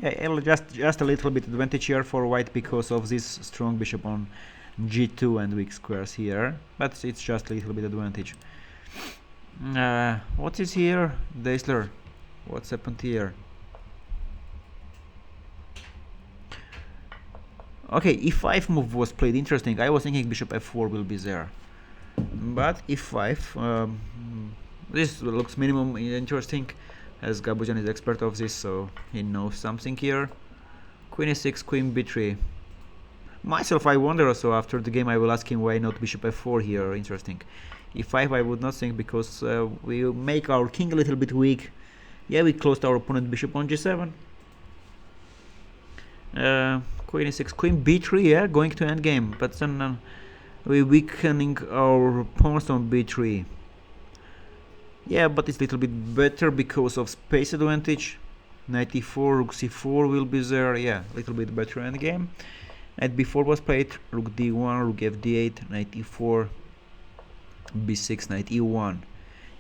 Yeah, just a little bit advantage here for white because of this strong bishop on g2 and weak squares here, but it's just a little bit advantage. What is here, Daisler? What's happened here? Okay, e5 move was played. Interesting. I was thinking bishop f4 will be there, but e5. This looks minimum interesting, as Gabuzyan is expert of this, so he knows something here. Queen e6, queen b3. Myself, I wonder also after the game. I will ask him why not bishop f4 here. Interesting. e5 I would not think, because we make our king a little bit weak. Yeah, we closed our opponent bishop on g7. Queen e6, queen b3, yeah, going to endgame, but then we weakening our pawns on b3. Yeah, but it's a little bit better because of space advantage. Knight e4, rook c4 will be there. Yeah, a little bit better endgame. Knight b4 was played, rook d1, rook f d8, knight e4, b6, knight e1.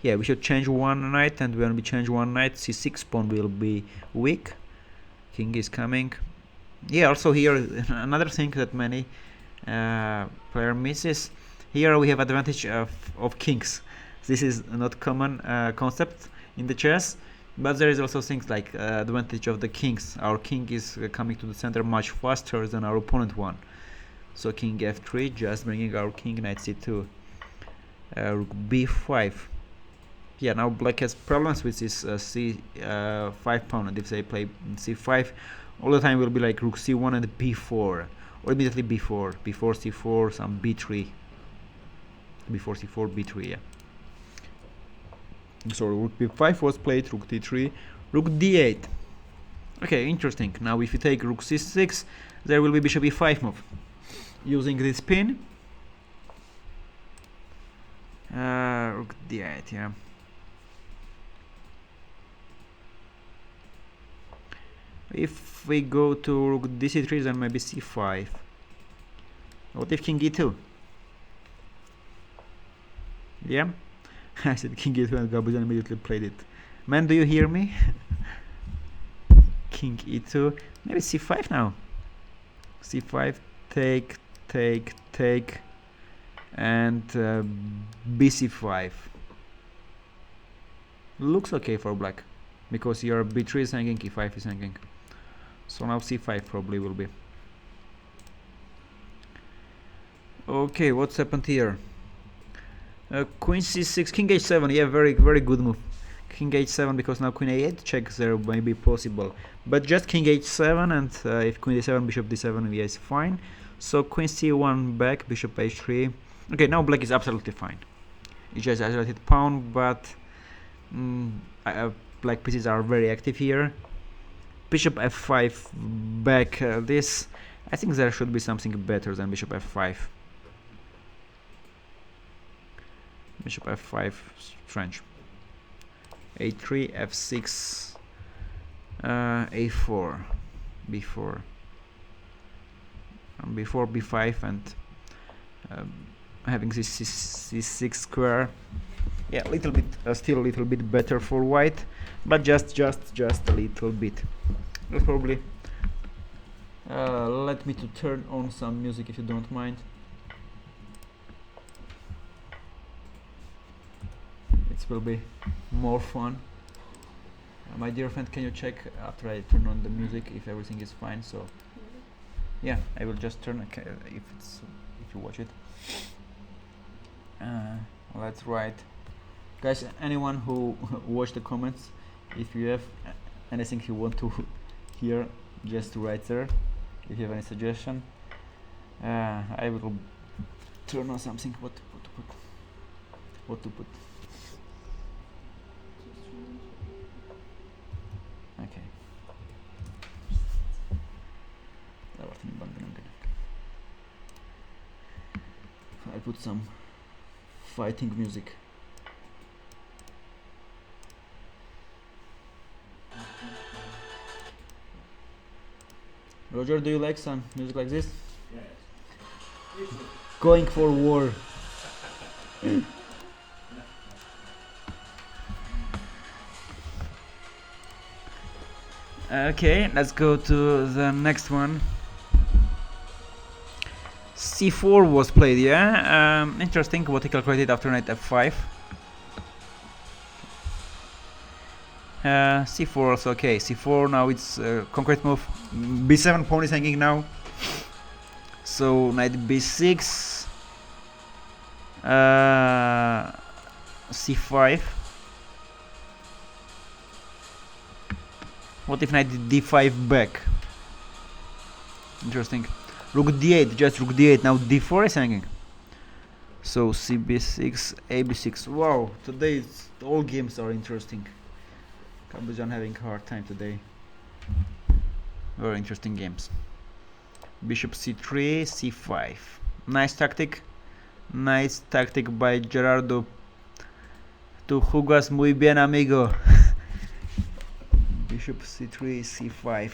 Yeah, we should change one knight, and when we change one knight, c6 pawn will be weak. King is coming. Yeah, also here another thing that many player misses. Here we have advantage of kings. This is not common concept in the chess, but there is also things like advantage of the kings. Our king is coming to the center much faster than our opponent one. So king f3, just bringing our king, knight c2, rook b5. Yeah, now black has problems with this c5 pawn, and if they play c5, all the time will be like rook c1 and b4, or immediately b4, before c4, some b3, before c4, b3. Yeah. So rook b5 was played, rook d3, rook d8. Okay, interesting. Now if you take rook c6, there will be bishop e5 move. Using this pin, rook d8. Yeah. If we go to rook dc3, then maybe c5. What if king e2? Yeah, I said king e2 and Gabuzyan immediately played it. Man, do you hear me? King e2, maybe c5 now. c5, take, and bc5. Looks okay for black, because your b3 is hanging, e5 is hanging. So now c5 probably will be. Okay, what's happened here? Queen c6, king h7. Yeah, very good move. King h7, because now queen a8 checks there may be possible, but just king h7, and if queen d7, bishop d7, yeah, is fine. So queen c1 back, bishop h3. Okay, now black is absolutely fine. It's just isolated pawn, but black pieces are very active here. Bishop f5 back. This, I think there should be something better than bishop f5. Bishop f5, strange. a3, f6, a4, b4, before b5, and having this c6 square. Yeah, a little bit, still a little bit better for white, but just a little bit. Probably let me to turn on some music if you don't mind. It will be more fun. My dear friend, can you check after I turn on the music if everything is fine? So yeah, I will just turn if you watch it. Let's write Guys, anyone who watched the comments, if you have anything you want to hear, just write there. If you have any suggestion, I will turn on something. What to put? What to put? Okay. I put some fighting music. Roger, do you like some music like this? Yes. Going for war. Okay, let's go to the next one. C4 was played, yeah? Interesting what he calculated after knight f5. C4 also okay. C4 now it's concrete move. B7 pawn is hanging now. So knight b6. C5. What if knight d5 back? Interesting. Rook d8, just rook d8. Now d4 is hanging. So cb6, ab6. Wow, today all games are interesting. Gabuzyan having a hard time today. Very interesting games. Bishop c3, c5. Nice tactic. Nice tactic by Gerardo. Tu jugas muy bien, amigo. Bishop c3, c5.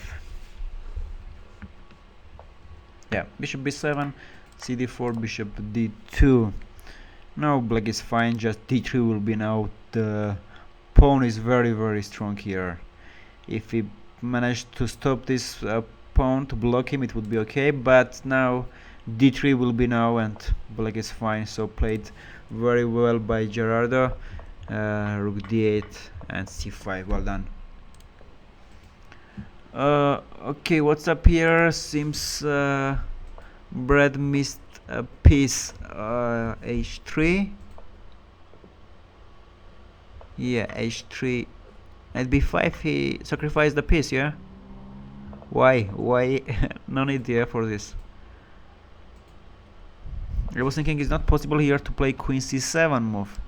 Yeah, bishop b7, cd4, bishop d2. Now black is fine, just d3 will be now. The pawn is very strong here. If we manage to stop this pawn to block him, it would be okay, but now d3 will be now and black is fine. So played very well by Gerardo. Rook d8 and c5. Well done. Okay, what's up here? Seems Brad missed a piece. H3. Yeah, H3. At b5 he sacrificed the piece, yeah? Why? No need here for this. I was thinking it's not possible here to play queen c7 move.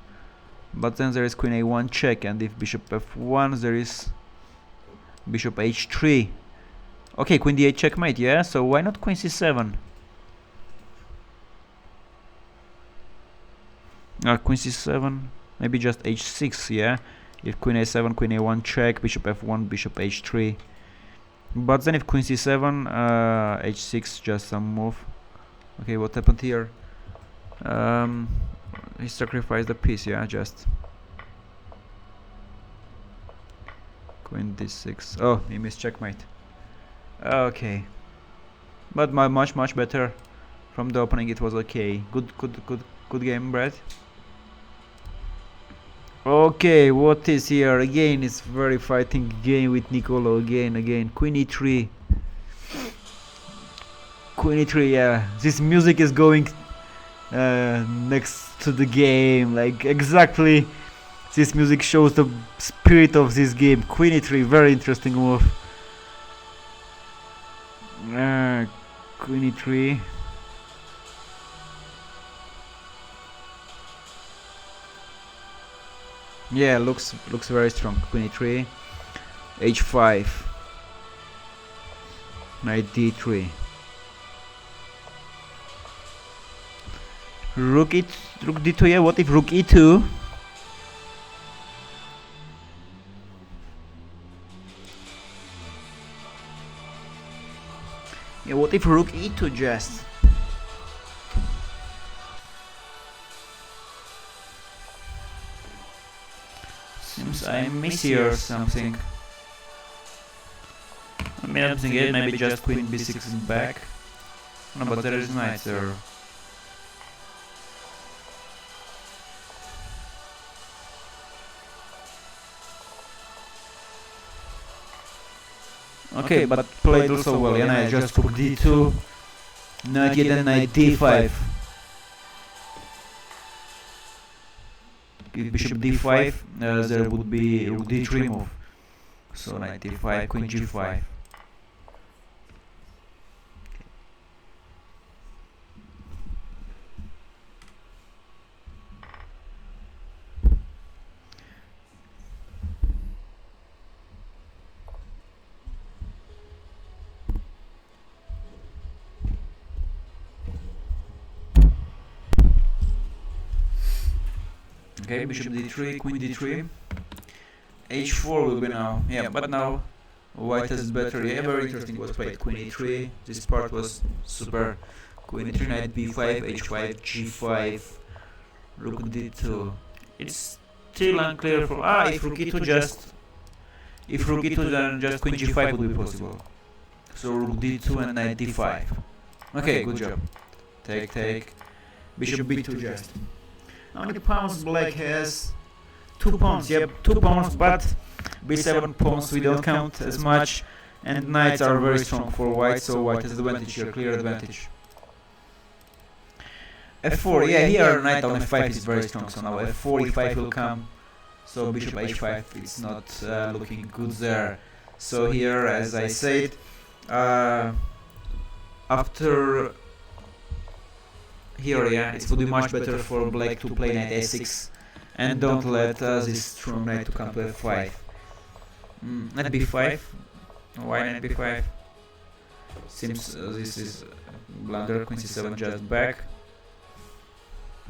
But then there is queen a1 check, and if bishop f1 there is bishop h3. Okay, queen d8 checkmate, yeah? So why not queen c7? Queen c7, maybe just h6, yeah? If queen a7, queen a1 check, bishop f1, bishop h3. But then if queen c7, h6, just some move. Okay, what happened here? He sacrificed the piece, yeah, just. Queen d6. Oh, he missed checkmate. Okay. But much better. From the opening it was okay. Good game, Brad. Okay, what is here? Again, it's very fighting game with Nicolo. Again. Queen e3. Queen e3, yeah. This music is going next to the game. Like, exactly. This music shows the spirit of this game. Queen e3, very interesting move. Queen e3. Yeah, looks very strong. Queen e3, h5, knight d3, rook d2. Yeah, what if rook e2? Yeah, what if rook e2 just? Seems I miss here something. I mean, I'm thinking maybe just queen b6 is back. No, but there is knight there. Okay, but played also well. Yeah, I just took d2, knight yet and knight d5. bishop d5, there would be rook d3 move. So knight d5, queen g5. Okay, bishop d3, queen d3, h4 will be now. Yeah, but now white has better. Yeah, very interesting was played. Queen e3. This part was super. Queen e3, knight b5, h5, g5, rook d2. It's still unclear for if rook e2 just then just queen g5 would be possible. So rook d2 and knight d5. Okay, good job. Take. Bishop b2 just. How many pawns black has? 2 pawns, yep, 2 pawns, but b7 pawns we don't count as much, and knights are very strong for white, so white has advantage here, clear advantage. f4, yeah, here knight on f5 is very strong, so now f4, e5 will come, so bishop h5, it's not looking good there. So here, as I said, after here, yeah, it would be much better for black to play knight a6 and don't let this strong knight to come to f5. Knight b5. Why knight b5? Seems this is blunder. Queen c7 just back.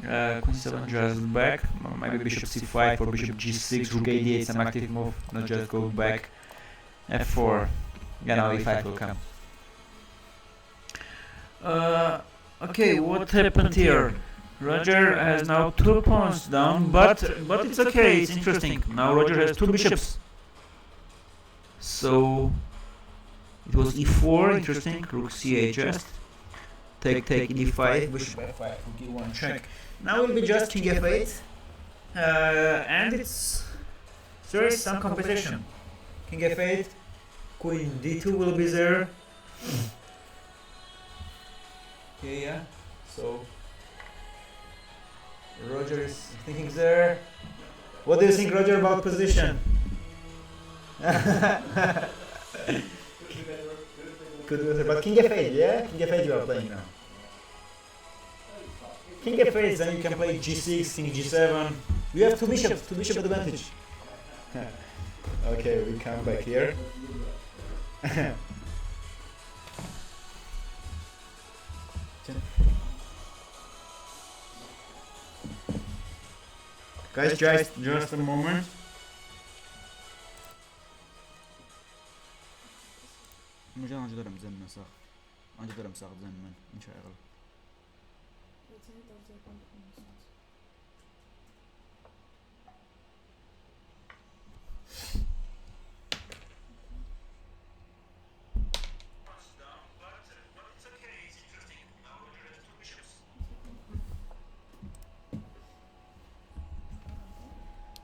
Queen c7 just back. Maybe bishop c5 or bishop g6. Rook a8, some active move. Not just go back. f4. Yeah, now e5 will come. Okay, what happened here? Roger has now 2 pawns down, but it's okay, it's interesting. Now Roger has 2 bishops. So it was e4, interesting. Rook c8 just. Take d5, bishop f5, rook e1 check. Now will be just king f8, and there is some competition. King f8, queen d2 will be there. Okay, yeah. So Roger is thinking there. What do you think, Roger, about position? Good, but king f8, yeah? King f8 you are playing now. King f8, then you can play g6, king g7. You have two bishop advantage. Okay, we come back here. Guys, just a moment. مجال أنا جدرم زمن صح. أنا جدرم صح زمن إن شاء الله.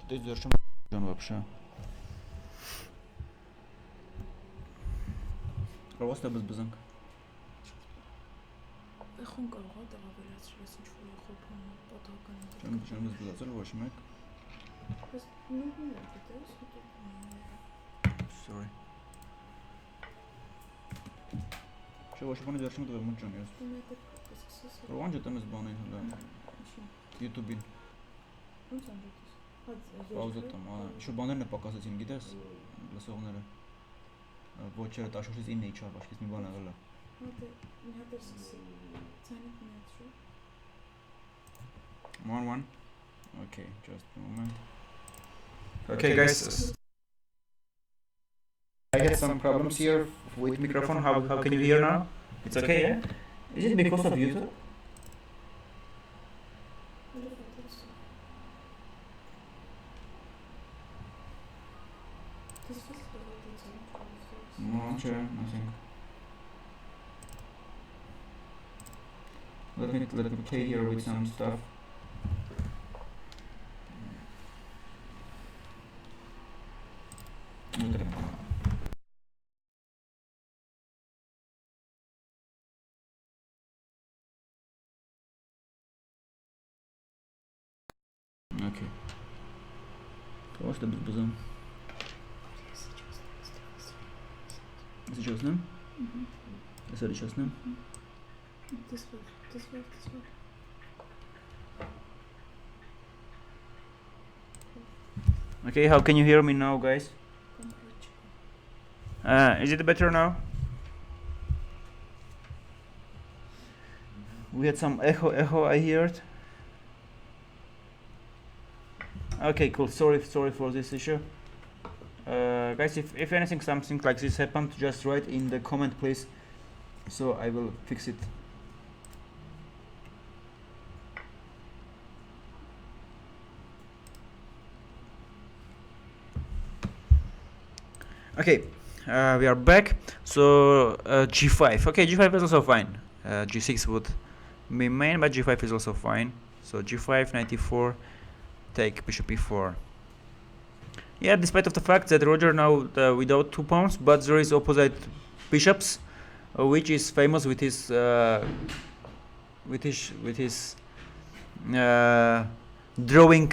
Ты зачем он вообще? Просто без бзанка. خون կարող է դավավելած շլես ինչ-որ խոփում պատահական Չեմ без բզացել ոչ մեկ։ Բայց նույնն է դες հետո Sorry. Չէ, ոչ բանի դեռ չեմ դրել մոճան ես։ Ո՞նց եմ ես բանին հələ։ YouTube-ին։ Ո՞նց անջատես։ Պաուզա տամ, շո բաներն է պակասեցին, գիտես, լսողները։ Ոչ էր տաշոշից 9-ի չար բաշկից մի բան եղել է։ Հատը մի հատ էր սկսի։ Ցանիք մնաց շո։ 1-1. Okay, just a moment. Okay, guys. I had some problems here with microphone. How can you hear now? It's okay, yeah? Is it because of YouTube? No, sure, nothing. Let me play here with some stuff. Okay. Просто бузом. Сейчас, да? Сейчас, да? This way, this way, this way. Okay, how can you hear me now, guys? Is it better now? We had some echo I heard. Okay, cool. Sorry for this issue. Guys, if anything, something like this happened, just write in the comment, please. So I will fix it. Okay, we are back. So g5. Okay, g5 is also fine. g6 would be main, but g5 is also fine. So g5, knight e4, take bishop e4. Yeah, despite of the fact that Roger now without 2 pawns, but there is opposite bishops, which is famous with his drawing.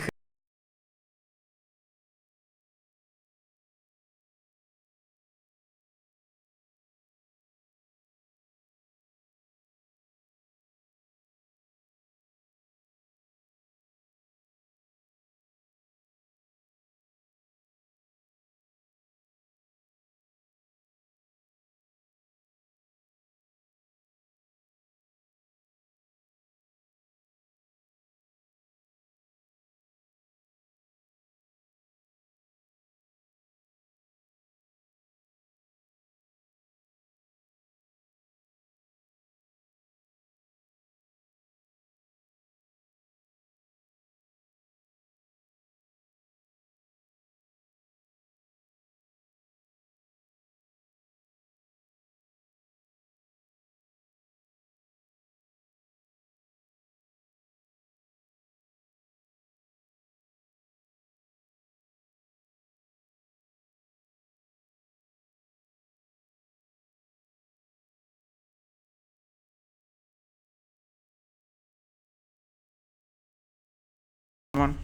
One.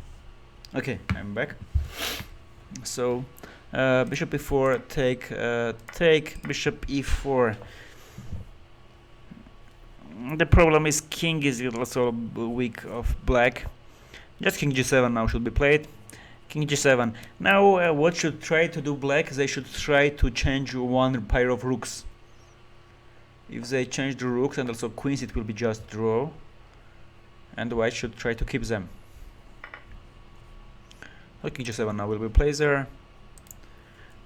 Okay, I'm back. So bishop e4, take bishop e4. The problem is king is also weak of black. Just king g7 now should be played. King g7. Now what should try to do black? They should try to change one pair of rooks. If they change the rooks and also queens, it will be just draw. And white should try to keep them. So king g7 now will be played there.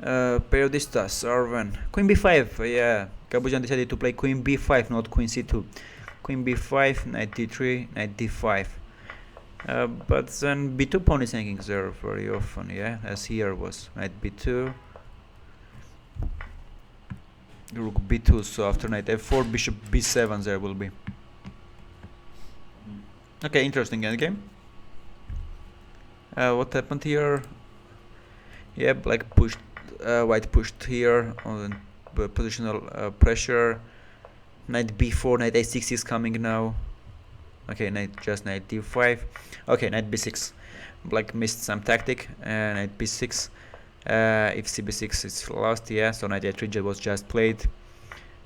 Periodistas Arven. Queen b5. Yeah, Gabuzyan decided to play queen b5, not queen c2. Queen b5, knight d3, knight d5. But then b2 pawn is hanging there very often, yeah, as here was knight b2, rook b2. So after knight f4, bishop b7 there will be. Okay, interesting endgame. What happened here? Yeah, black pushed, white pushed here on the positional pressure. Knight b4, knight a6 is coming now. Okay, knight d5. Okay, knight b6. Black missed some tactic. Knight b6. If cb6 is lost, yeah. So knight a3 was just played,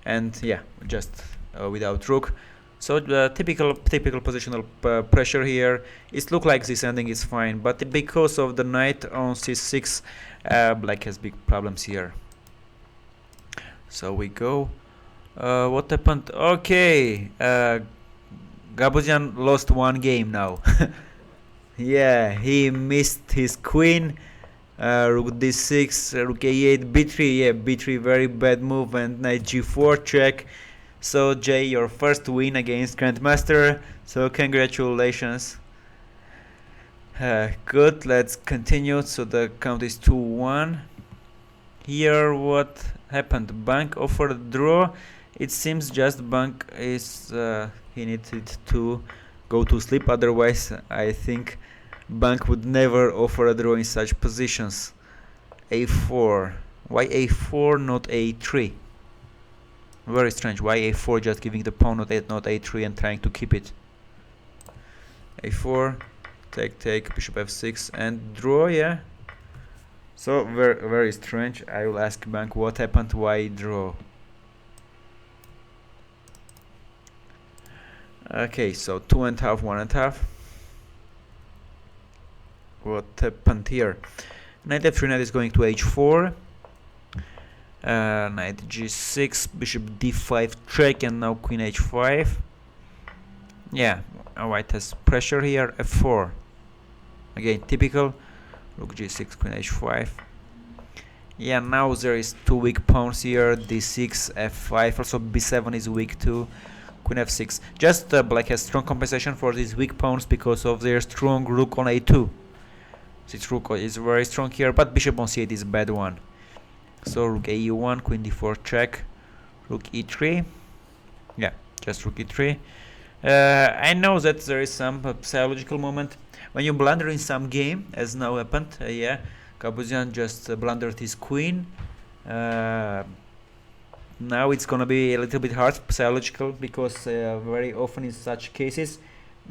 and yeah, just without rook. So the typical positional pressure here. It looks like this ending is fine, but because of the knight on c6, black has big problems here. So we go. What happened? Okay, Gabuzyan lost one game now. Yeah, he missed his queen. Rook d6, rook a8, b3. Yeah, b3 very bad move, and knight g4 check. So Jay, your first win against Grandmaster. So congratulations. Good. Let's continue. So the count is 2-1. Here, what happened? Bank offered a draw. It seems just Bank is he needed to go to sleep. Otherwise, I think Bank would never offer a draw in such positions. a4. Why a4, not a3? Very strange. Why a4, just giving the pawn, not a3, and trying to keep it. a4, take, bishop f6, and draw. Yeah, So very strange. I will ask bank what happened, why draw. Okay, so 2.5, 1.5. What happened here? Knight f3, knight is going to h4. Knight g6, bishop d5 check, and now queen h5. Yeah, white has pressure here. f4. Again, typical. Rook g6, queen h5. Yeah, now there is two weak pawns here. d6, f5. Also b7 is weak too. Queen f6. Just black has strong compensation for these weak pawns because of their strong rook on a2. This rook is very strong here, but bishop on c8 is a bad one. So rook au1, queen d4 check, rook e3. Yeah, just rook e3. I know that there is some psychological moment when you blunder in some game, as now happened. Yeah, Gabuzyan just blundered his queen. Now it's gonna be a little bit hard psychological because very often in such cases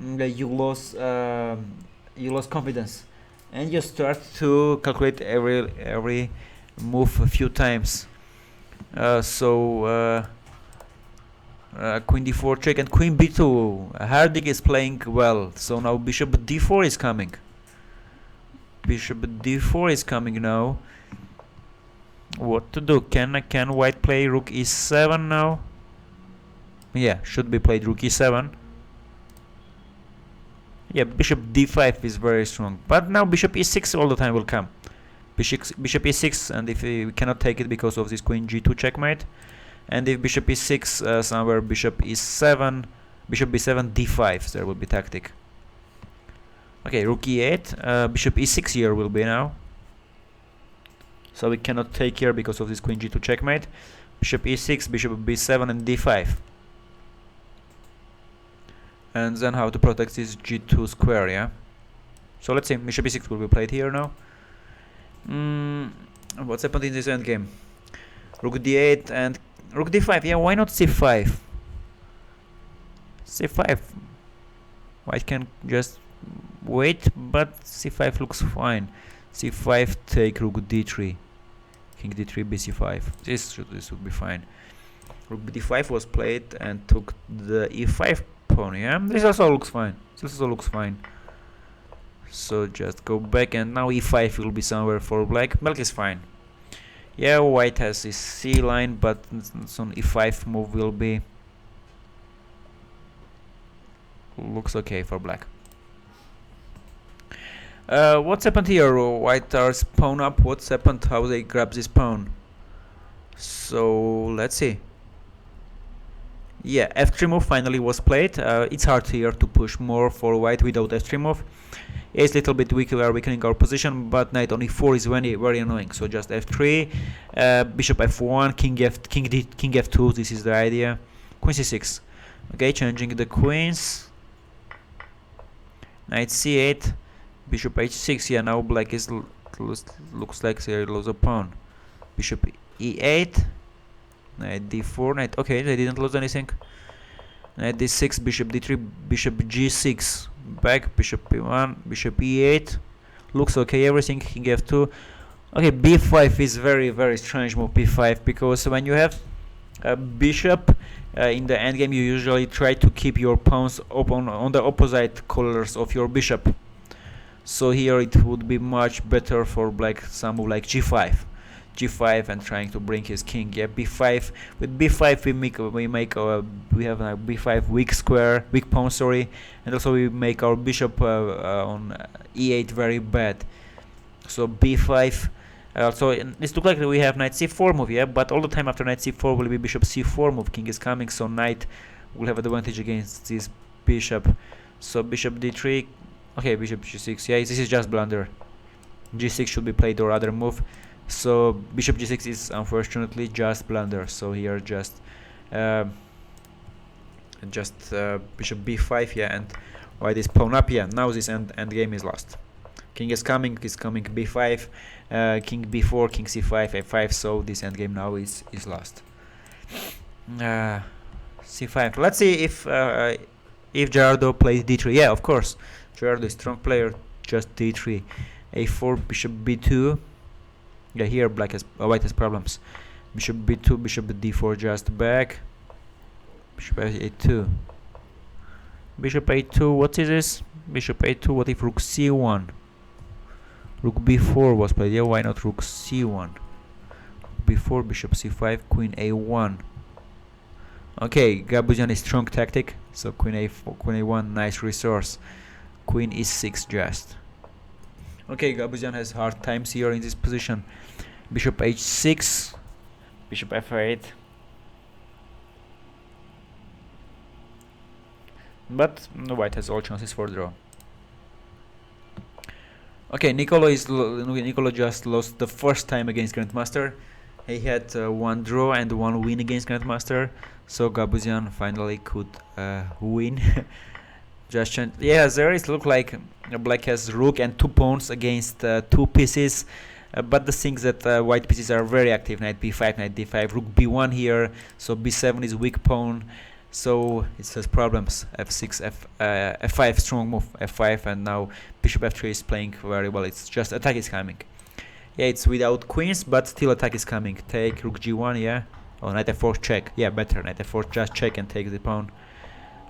you lose confidence and you start to calculate every move a few times. Queen d4 check and queen b2. Hardik is playing well, so now bishop d4 is coming. Bishop d4 is coming now. What to do? Can white play rook e7 now? Yeah, should be played rook e7. Yeah, bishop d5 is very strong, but now bishop e6 all the time will come. Bishop e6, and if we cannot take it because of this queen g2 checkmate, and if bishop e6 somewhere, bishop e7, bishop b7, d5, there will be tactic. Okay, rook e8, bishop e6 here will be now. So we cannot take here because of this queen g2 checkmate. Bishop e6, bishop b7, and d5. And then how to protect this g2 square, yeah? So let's see, bishop e6 will be played here now. What's happened in this endgame? Rook d8 and rook d5. Yeah, why not c5? c5. White can just wait, but c5 looks fine. c5 take rook d3. King d3, bc5. This would be fine. Rook d5 was played and took the e5 pawn. Yeah, this also looks fine. So just go back, and now e5 will be somewhere for black. Black is fine. Yeah, white has his c line, but some e5 move will be looks okay for black. What's happened here? White are pawn up. What's happened? How they grab this pawn? So let's see. Yeah, f3 move finally was played. It's hard here to push more for white without f3 move. It's a little bit weak. We are weakening our position, but knight on e4 is very annoying. So just f3, bishop f1, king f2. This is the idea. Queen c6. Okay, changing the queens. Knight c8. Bishop h6. Yeah, now black is looks like they lose a pawn. Bishop e8. Knight d4. Knight. Okay, they didn't lose anything. Knight d6. Bishop d3. Bishop g6. Back. Bishop e1. Bishop e8. Looks okay. Everything. King f2. Okay, b5 is very strange move. b5, because when you have a bishop in the endgame, you usually try to keep your pawns open on the opposite colors of your bishop. So here it would be much better for black some move like g5 and trying to bring his king. Yeah, b5. With b5 we have a b5 weak pawn, sorry, and also we make our bishop on e8 very bad. So b5. So it looks like we have knight c4 move, yeah, but all the time after knight c4 will be bishop c4 move. King is coming, so knight will have advantage against this bishop. So bishop d3. Okay, bishop g6. Yeah, this is just blunder. g6 should be played or other move. So bishop g6 is unfortunately just blunder. So here just bishop b5. Yeah, and white is pawn up. Yeah, now this end game is lost. King is coming b5, king b4, king c5, f5. So this end game now is lost. c5. Let's see if Gerardo plays d3. Yeah, of course. Gerardo is strong player. Just d3, a4, bishop b2. Yeah, here white has problems. Bishop b2, bishop d4 just back. Bishop a2. Bishop a2, what is this? Bishop a2, what if rook c1? Rook b4 was played, yeah, why not rook c1? B4, bishop c5, queen a1. Okay, Gabuzyan is strong tactic, so queen a4, queen a1, nice resource. Queen e6 just. Okay, Gabuzyan has hard times here in this position. Bishop h6, bishop f8. But white has all chances for draw. Okay, Nicolo just lost the first time against Grandmaster. He had one draw and one win against Grandmaster, so Gabuzyan finally could win. Yeah, there is look like black has rook and two pawns against two pieces, but the things that white pieces are very active. Knight b5, knight d5, rook b1 here, so b7 is weak pawn, so it has problems. f6, f5 strong move, f5, and now bishop f3 is playing very well. It's just attack is coming. Yeah, it's without queens, but still attack is coming. Take rook g1, yeah. Oh, knight f4 check. Yeah, better. Knight f4 just check and take the pawn.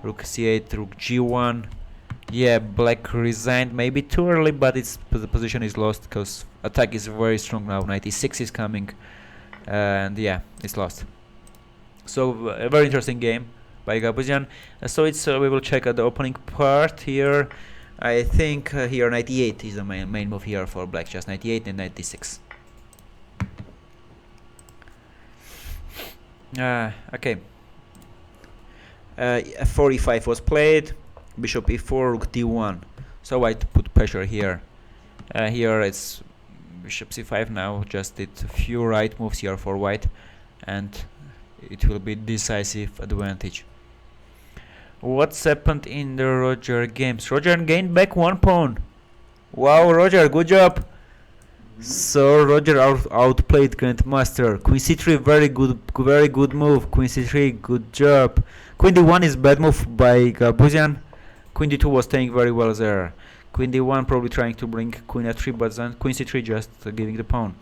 Rook c8, rook g1. Yeah, black resigned maybe too early, but the position is lost because attack is very strong now. Knight e6 is coming, and yeah, it's lost. So a very interesting game by Gabuzyan. So it's we will check the opening part here. I think here knight e8 is the main move here for black. Just knight e8 and knight d6. Okay. F4 e5 was played. Bishop e4, rook d1. So white put pressure here. Here it's bishop c5 now. Just did a few right moves here for white, and it will be decisive advantage. What's happened in the Roger games? Roger gained back one pawn. Wow, Roger, good job. So Roger outplayed Grandmaster. Queen c3, very good move. Queen c3, good job. Queen d1 is bad move by Gabuzyan. Queen d2 was staying very well there. Queen d1 probably trying to bring queen f3, but then queen c3 just giving the pawn.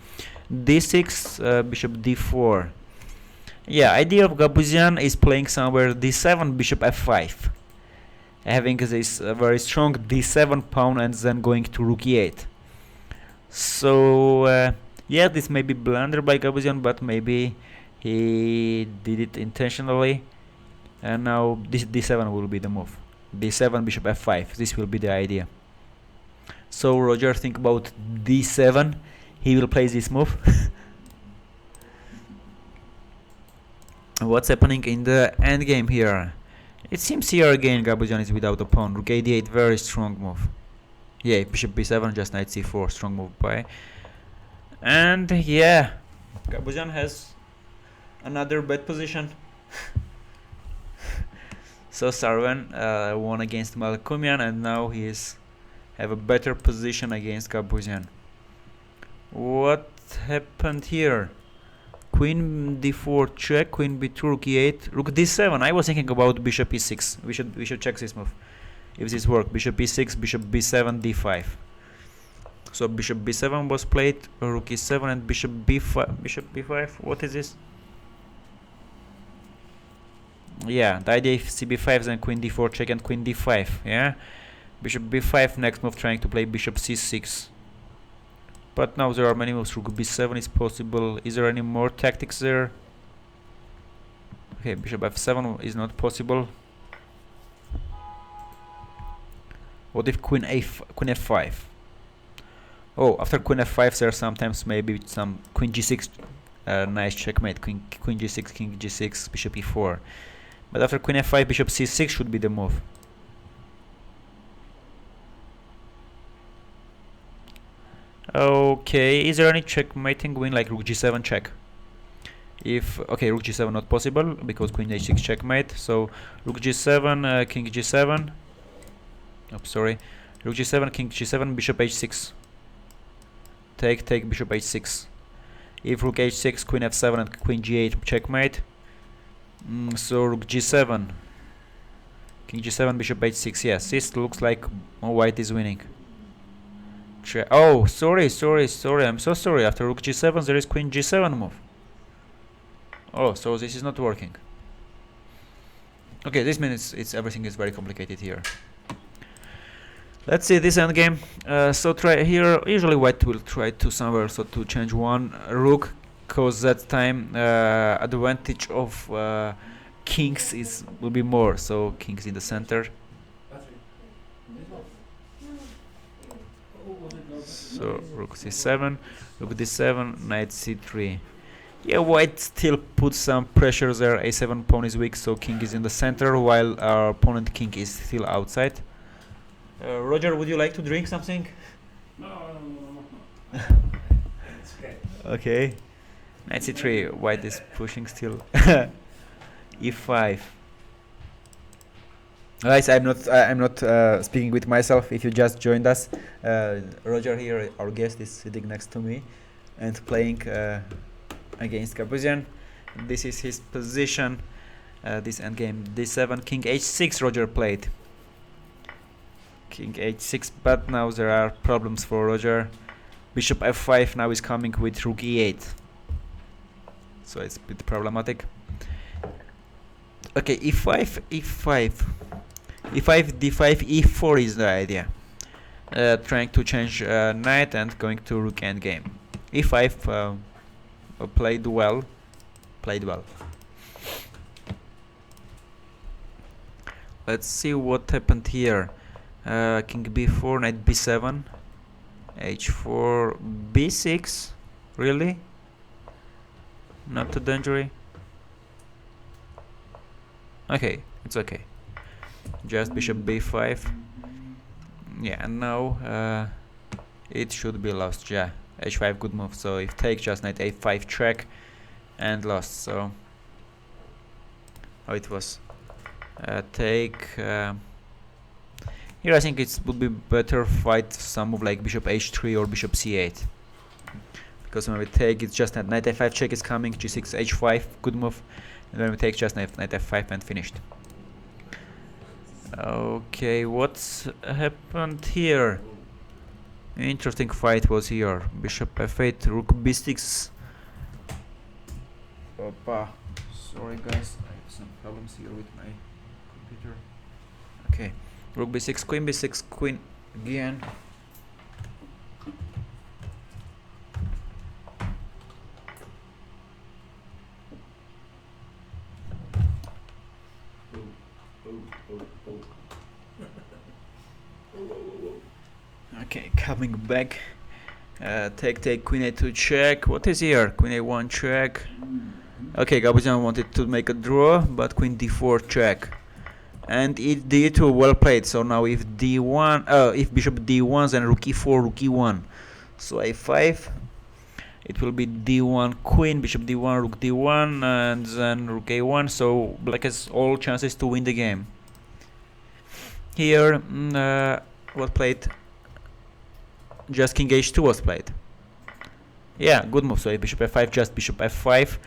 d6, bishop d4. Yeah, idea of Gabuzyan is playing somewhere d7, bishop f5, having this very strong d7 pawn and then going to rook e8. So yeah, this may be blunder by Gabuzyan, but maybe he did it intentionally. And now this d7 will be the move. d7, bishop f5. This will be the idea. So Roger think about d7. He will play this move. What's happening in the endgame here? It seems here again Gabuzyan is without a pawn. Rook a8, very strong move. Yeah, bishop b7, just knight c4, strong move by. And yeah, Gabuzyan has another bad position. So Sarwan won against Malkumian, and now he have a better position against Gabuzyan. What happened here? Queen d4 check, queen b2, rook e8, rook d7. I was thinking about bishop e6. We should check this move. If this works, bishop e6, bishop b7, d5. So bishop b7 was played, rook e7, and bishop b5. Bishop b5. What is this? Yeah, the idea is cb5, then queen d4 check and queen d5. Yeah, bishop b5. Next move, trying to play bishop c6. But now there are many moves. Rook b7 is possible. Is there any more tactics there? Okay, bishop f7 is not possible. What if queen f5? Oh, after queen f5 there are sometimes maybe some queen g6, nice checkmate. Queen g6, king g6, bishop e4. But after queen f5, bishop c6 should be the move. Okay, is there any checkmating win like rook g7 check? If okay, rook g7 not possible because queen h6 checkmate. So rook g7, king g7. Oh, sorry, rook g7, king g7, bishop h6. Take bishop h6. If rook h6, queen f7, and queen g8 checkmate. So rook g7, king g7, bishop h6. Yes, this looks like white is winning. check. Oh, sorry. I'm so sorry. After rook g7, there is queen g7 move. Oh, so this is not working. Okay, this means it's everything is very complicated here. Let's see this endgame. So try here. Usually white will try to somewhere so to change one rook, cause that time advantage of kings will be more. So kings in the center. So rook c7, rook d7, knight c3. Yeah, white still puts some pressure there. a7 pawn is weak, so king is in the center, while our opponent king is still outside. Roger, would you like to drink something? No. It's okay. Okay. Knight c3, white is pushing still. e5. Guys, I'm not speaking with myself. If you just joined us, Roger here, our guest, is sitting next to me and playing against Gabuzyan. This is his position. This endgame d7, king h6. Roger played king h6, but now there are problems for Roger. Bishop f5 now is coming with rook e8, so it's a bit problematic. Okay, e5, e5, d5, e4 is the idea. Trying to change knight and going to rook endgame. e5 played well. Let's see what happened here. King b4, knight b7, h4, b6. Really? Not too dangerous. Okay, it's okay. Just bishop b5. Yeah, and now it should be lost. Yeah, h5 good move. So if take, just knight a5 check and lost. So how it was take. Here I think it would be better fight some move like bishop h3 or bishop c8, because when we take, it's just knight a5 check is coming, g6 h5 good move, and when we take, just knight f5 and finished. Okay, what's happened here? Interesting fight was here. Bishop f8, rook b6. Opa. Sorry guys, I have some problems here with my computer. Okay, rook b6, queen again. Okay, coming back. Take, queen a2 check. What is here? Queen a1 check. Okay, Gabuzyan wanted to make a draw, but queen d4 check. And it d2 well played. So now if d1, if bishop d1, then rook e4, rook e1. So a5, it will be d1 queen, bishop d1, rook d1, and then rook a1. So black has all chances to win the game. Here, what played? Just king h2 was played. Yeah, good move. So bishop f5, just bishop f5,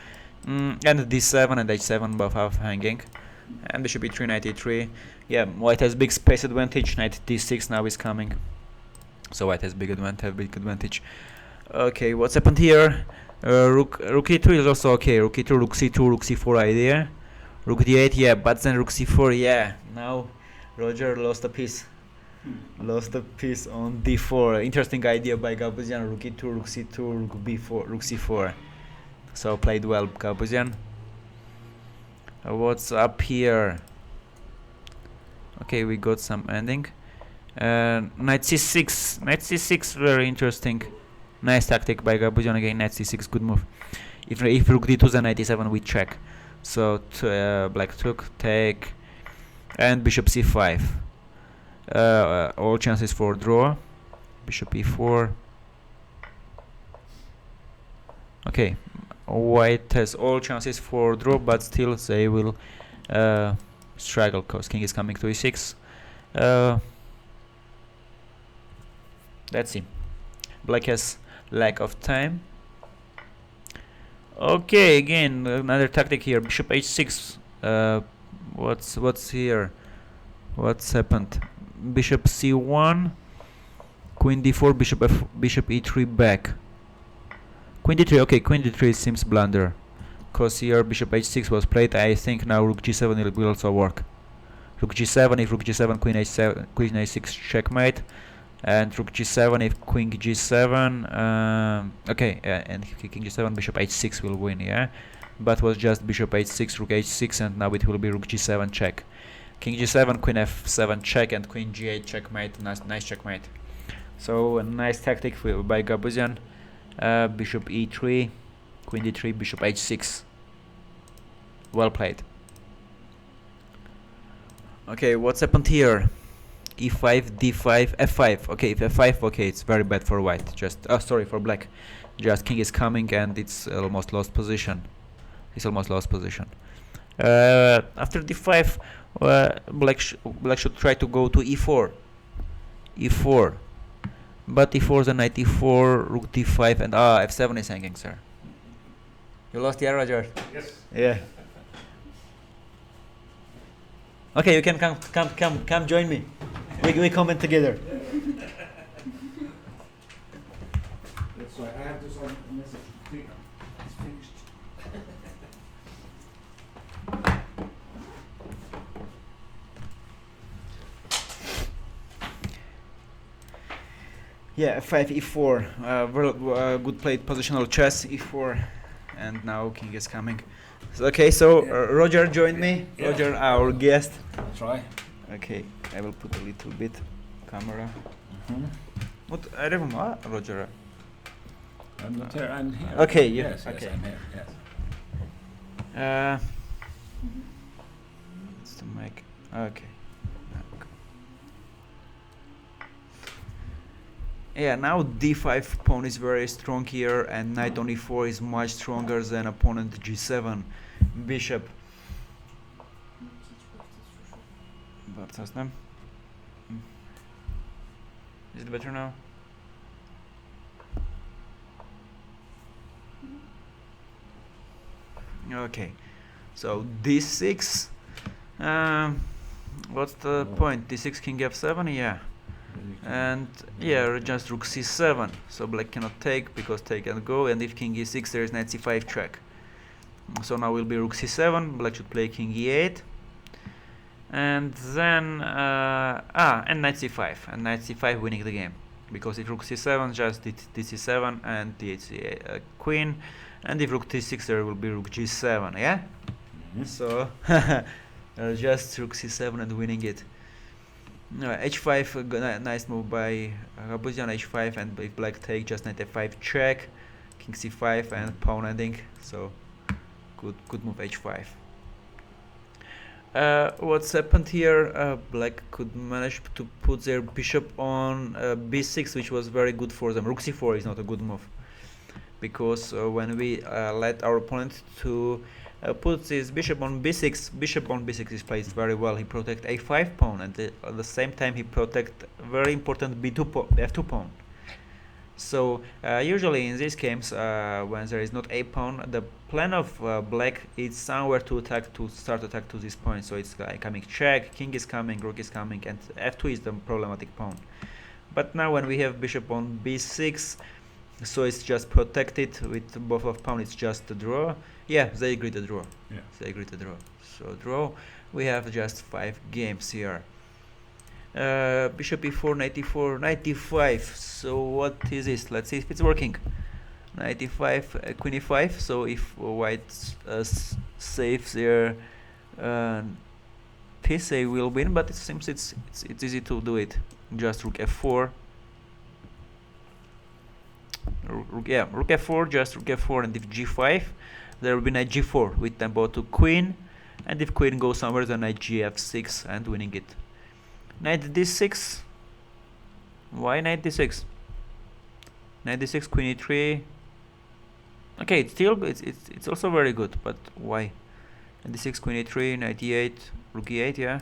and d7 and h7 both have hanging, and bishop e3, knight e3. Yeah, white has big space advantage. Knight d6 now is coming, so white has big advantage. Okay, what's happened here? Rook e3 is also okay. Rook e2, rook c2, rook c4 idea. Rook d8, yeah, but then rook c4, yeah. Now Roger lost a piece. Lost a piece on d4. Interesting idea by Gabuzyan. Rook e2, rook c2, rook b4, rook c4. So played well, Gabuzyan. What's up here? Okay, we got some ending. Knight c6. Knight c6, very interesting. Nice tactic by Gabuzyan again. Knight c6, good move. If rook d2, then knight e7 we check. So black took, take, and bishop c5. All chances for draw. Bishop e4. Okay, white has all chances for draw, but still they will struggle because king is coming to e6. Let's see. Black has lack of time. Okay, again another tactic here. Bishop h6. What's here? What's happened? Bishop c1. Queen d4, bishop e3 back. Queen d3, okay, queen d3 seems blunder. Cause here bishop h6 was played. I think now rook g7 will also work. Rook g7, if rook g7, queen h7, queen h6 checkmate. And rook g7 if queen g7, okay, and if king g7, bishop h6 will win, yeah? But was just bishop h6, rook h6, and now it will be rook g7 check. King g7, queen f7 check, and queen g8 checkmate. Nice checkmate. So a nice tactic by Gabuzyan. Bishop e3, queen d3, bishop h6. Well played. Okay, what's happened here? e5, d5, f5. Okay, if f5, okay, it's very bad for white. Just sorry, for black. Just king is coming and it's almost lost position. He's almost lost position. After d5, black should try to go to e4. e4. But e4 then knight e4, rook d5, and f7 is hanging, sir. You lost, yeah, Roger? Yes. Yeah. Okay, you can come join me. We comment together. That's why I have to send a message to Tina. It's finished. Yeah, f5, e4. Very good played positional chess, e4, and now king is coming. So, okay, so Roger joined me. Yeah. Roger, our guest. I'll try. Okay, I will put a little bit camera. Mm-hmm. What? I don't know, Roger. I'm not here. I'm here. Okay, you- Yes, okay. yes, I'm here. Yes. It's the mic. Okay. Yeah, now d5 pawn is very strong here, and knight on e4 is much stronger than opponent g7 bishop. Is it better now? Okay, so d6. What's the point? d6 king f7, yeah. And yeah, just rook c7. So black cannot take because take and go. And if king e6, there is knight c5 check. So now will be rook c7. Black should play king e8. And then and knight c5, and knight c5 winning the game, because if rook c7, just d7 and d8 queen, and if rook t6, there will be rook g7, yeah. Mm-hmm. So just rook c7 and winning it. h5, nice move by Gabuzyan. h5, and if black take, just knight f5 check, king c5 and pawn ending. So good move h5. What's happened here? Black could manage to put their bishop on b6, which was very good for them. Rook c4 is not a good move, because when we let our opponent to put his bishop on b6 is played very well. He protect a5 pawn, and at the same time he protect very important f2 pawn. So usually in these games, when there is not a pawn, the plan of black is somewhere to start attack to this point. So it's like coming check, king is coming, rook is coming, and f2 is the problematic pawn. But now when we have bishop on b6, so it's just protected with both of pawn. It's just a draw. Yeah, they agree to draw. Yeah. They agree to draw. So draw. We have just 5 games here. Bishop e4, knight e4, knight e5. So what is this? Let's see if it's working. Knight e5, queen e5. So if white saves their piece, they will win. But it seems it's easy to do it. Just rook f4. Rook f4. Just rook f4, and if g5, there will be knight g4 with tempo to queen. And if queen goes somewhere, then knight gf6 and winning it. Knight d6. Why knight d6? Knight d6, queen e3. Okay, it's also very good, but why? Knight d6, queen e3, knight e8, rook e8. Yeah.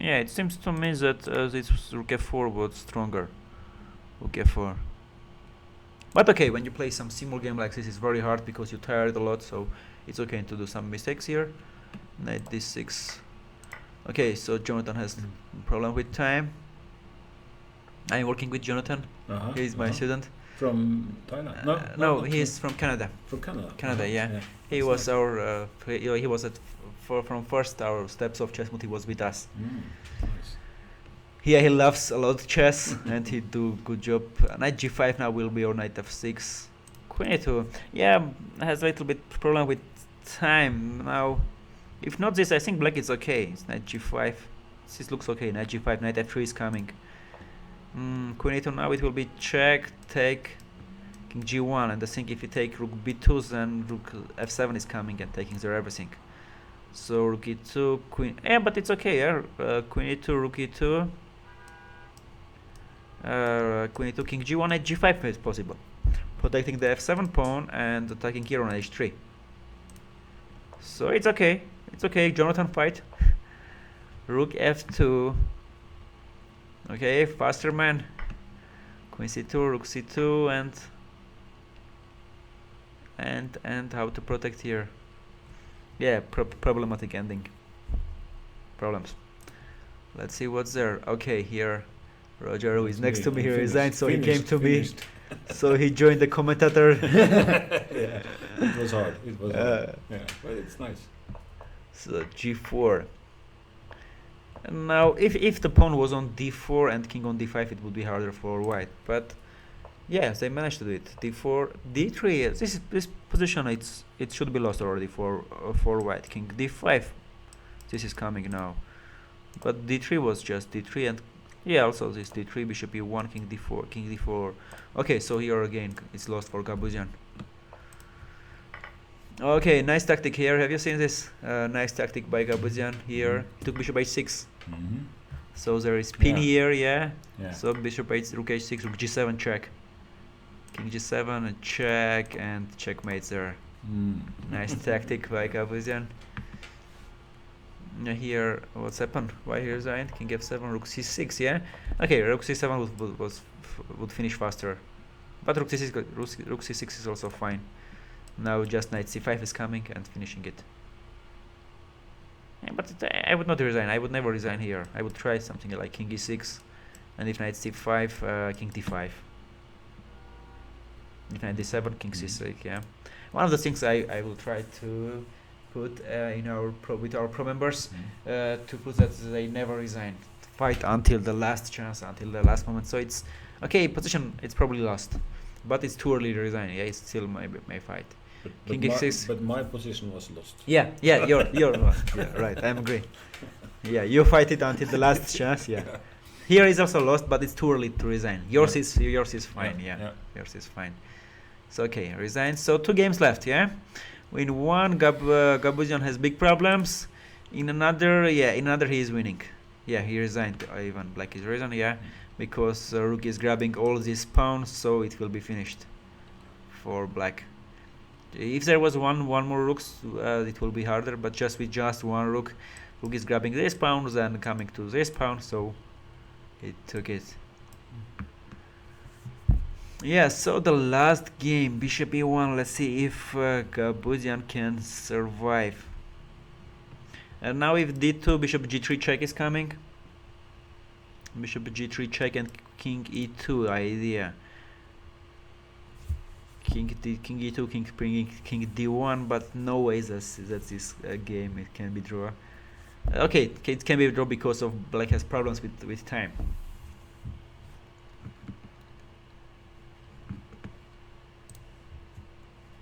Yeah, it seems to me that this rook f4 was stronger. Rook f4. But okay, when you play some Simul game like this, it's very hard because you tired a lot. So it's okay to do some mistakes here. Knight d6. Okay, so Jonathan has problem with time. I'm working with Jonathan. He's my student. From Thailand? No, No, not he's from Canada. from Canada. Canada, yeah. He That's was nice. our he was at from first our steps of chess, he was with us. Nice. Yeah, he loves a lot chess and he do good job. Knight g5 now will be or knight f6. Queen e2. Yeah, has a little bit problem with time now. If not this, I think black is okay. It's knight g5. This looks okay. Knight g5, knight f3 is coming. Queen e2 now it will be check, take, king g1, and I think if you take rook b2, then rook f7 is coming and taking their everything. So rook e2, queen. Yeah, but it's okay. Yeah, queen e2, rook e2. Queen e2, king g1, knight g5 is possible, protecting the f7 pawn and attacking here on h3. So it's okay. It's okay. Jonathan fight. Rook f2. Okay, faster man. Queen c2, rook c2, and how to protect here. Yeah, problematic ending. Problems. Let's see what's there. Okay, here Roger, who is next to me, he resigned, so he came to me. So he joined the commentator. Yeah, it was hard. It was hard. Yeah, but it's nice. So g4. And now, if the pawn was on d4 and king on d5, it would be harder for white. But yeah, they managed to do it. d4, d3. This position, it should be lost already for white. King d5. This is coming now. But d3 was just d3, and yeah, also this d3, bishop e1, king d4, king d4. Okay, so here again it's lost for Gabuzyan. Okay, nice tactic here. Have you seen this? Nice tactic by Gabuzyan here. He took bishop h6. So there is pin here, yeah. So bishop h, rook h6, rook g7 check. King g7 and check, and checkmate there. Nice tactic by Gabuzyan. Here, what's happened? Why he resigned? King f7, rook c6, yeah. Okay, rook c7 would finish faster, but rook c6 is also fine. Now just knight c5 is coming and finishing it. Yeah, but I would not resign. I would never resign here. I would try something like king e6, and if knight c5, king d5. If knight d7, king c6. Yeah, one of the things I will try to put in our with our pro members to put that they never resign, fight until the last chance, until the last moment. So it's okay. Position it's probably lost, but it's too early to resign. Yeah, it's still may fight. King x6. But my position was lost. Yeah, you're lost. Yeah, right. I agree. Yeah, you fight it until the last chance. Yeah. Here is also lost, but it's too early to resign. Yours is fine. Yeah. Yours is fine. So okay, resign. So 2 games left. Yeah. In one, Gabuzyan has big problems. In another, he is winning. Yeah, he resigned. Even black is resigned. Yeah, because rook is grabbing all these pawns, so it will be finished for black. If there was one more rooks, it will be harder. But just with just one rook, rook is grabbing this pawn, then coming to this pawn, so it took it. Yeah, so the last game, bishop e1. Let's see if Gabuzyan can survive. And now if d2, bishop g3 check is coming. Bishop g3 check and king e2 idea. King e2, king bringing king d1, but no way that this game it can be draw. Okay, it can be draw because of black has problems with time.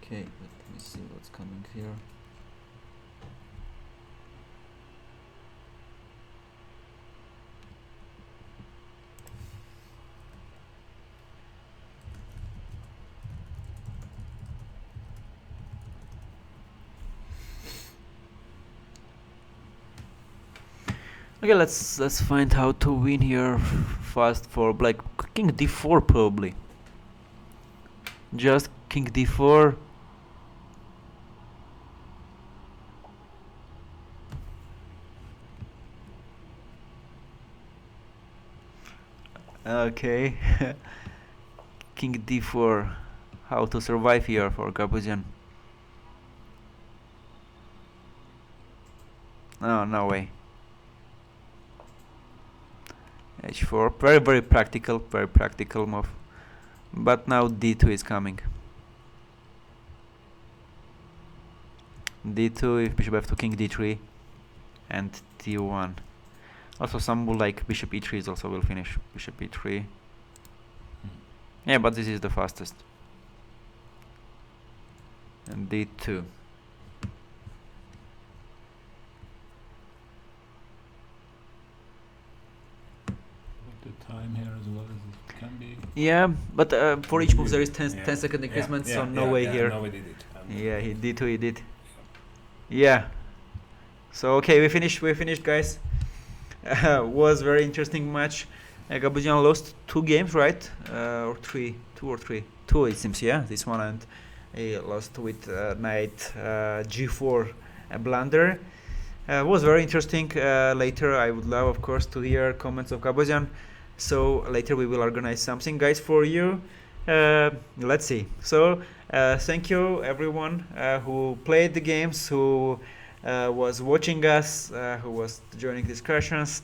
Okay, let me see what's coming here. Okay, let's find how to win here fast for black. King d4 probably. Just king d4. Okay. King d4. How to survive here for Gabuzyan? No way. h4. Very practical move. But now d2 is coming. d2, if bishop f2, king d3, and d1. Also some will like bishop e3 is also will finish. Bishop e3. Yeah, but this is the fastest. And d2. The time here as well as it can be. Yeah, but for each move there is 10-second increment, so no way here. No, we did it. Yeah, he did. Yeah. So okay, we finished, guys. Was very interesting match. Gabuzyan lost 2 games, right? Or 3? 2 or 3? 2 it seems, yeah. This one, and he lost with knight g4 blunder. Was very interesting. Later I would love, of course, to hear comments of Gabuzyan. So later we will organize something, guys, for you. Let's see. So thank you everyone who played the games, who was watching us, who was joining discussions.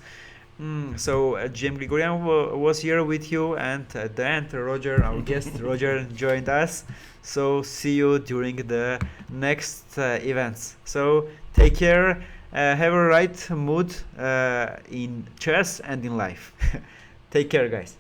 So GM Grigoryan was here with you, and at the end Roger, our guest Roger, joined us. So see you during the next events. So take care, have a right mood in chess and in life. Take care, guys.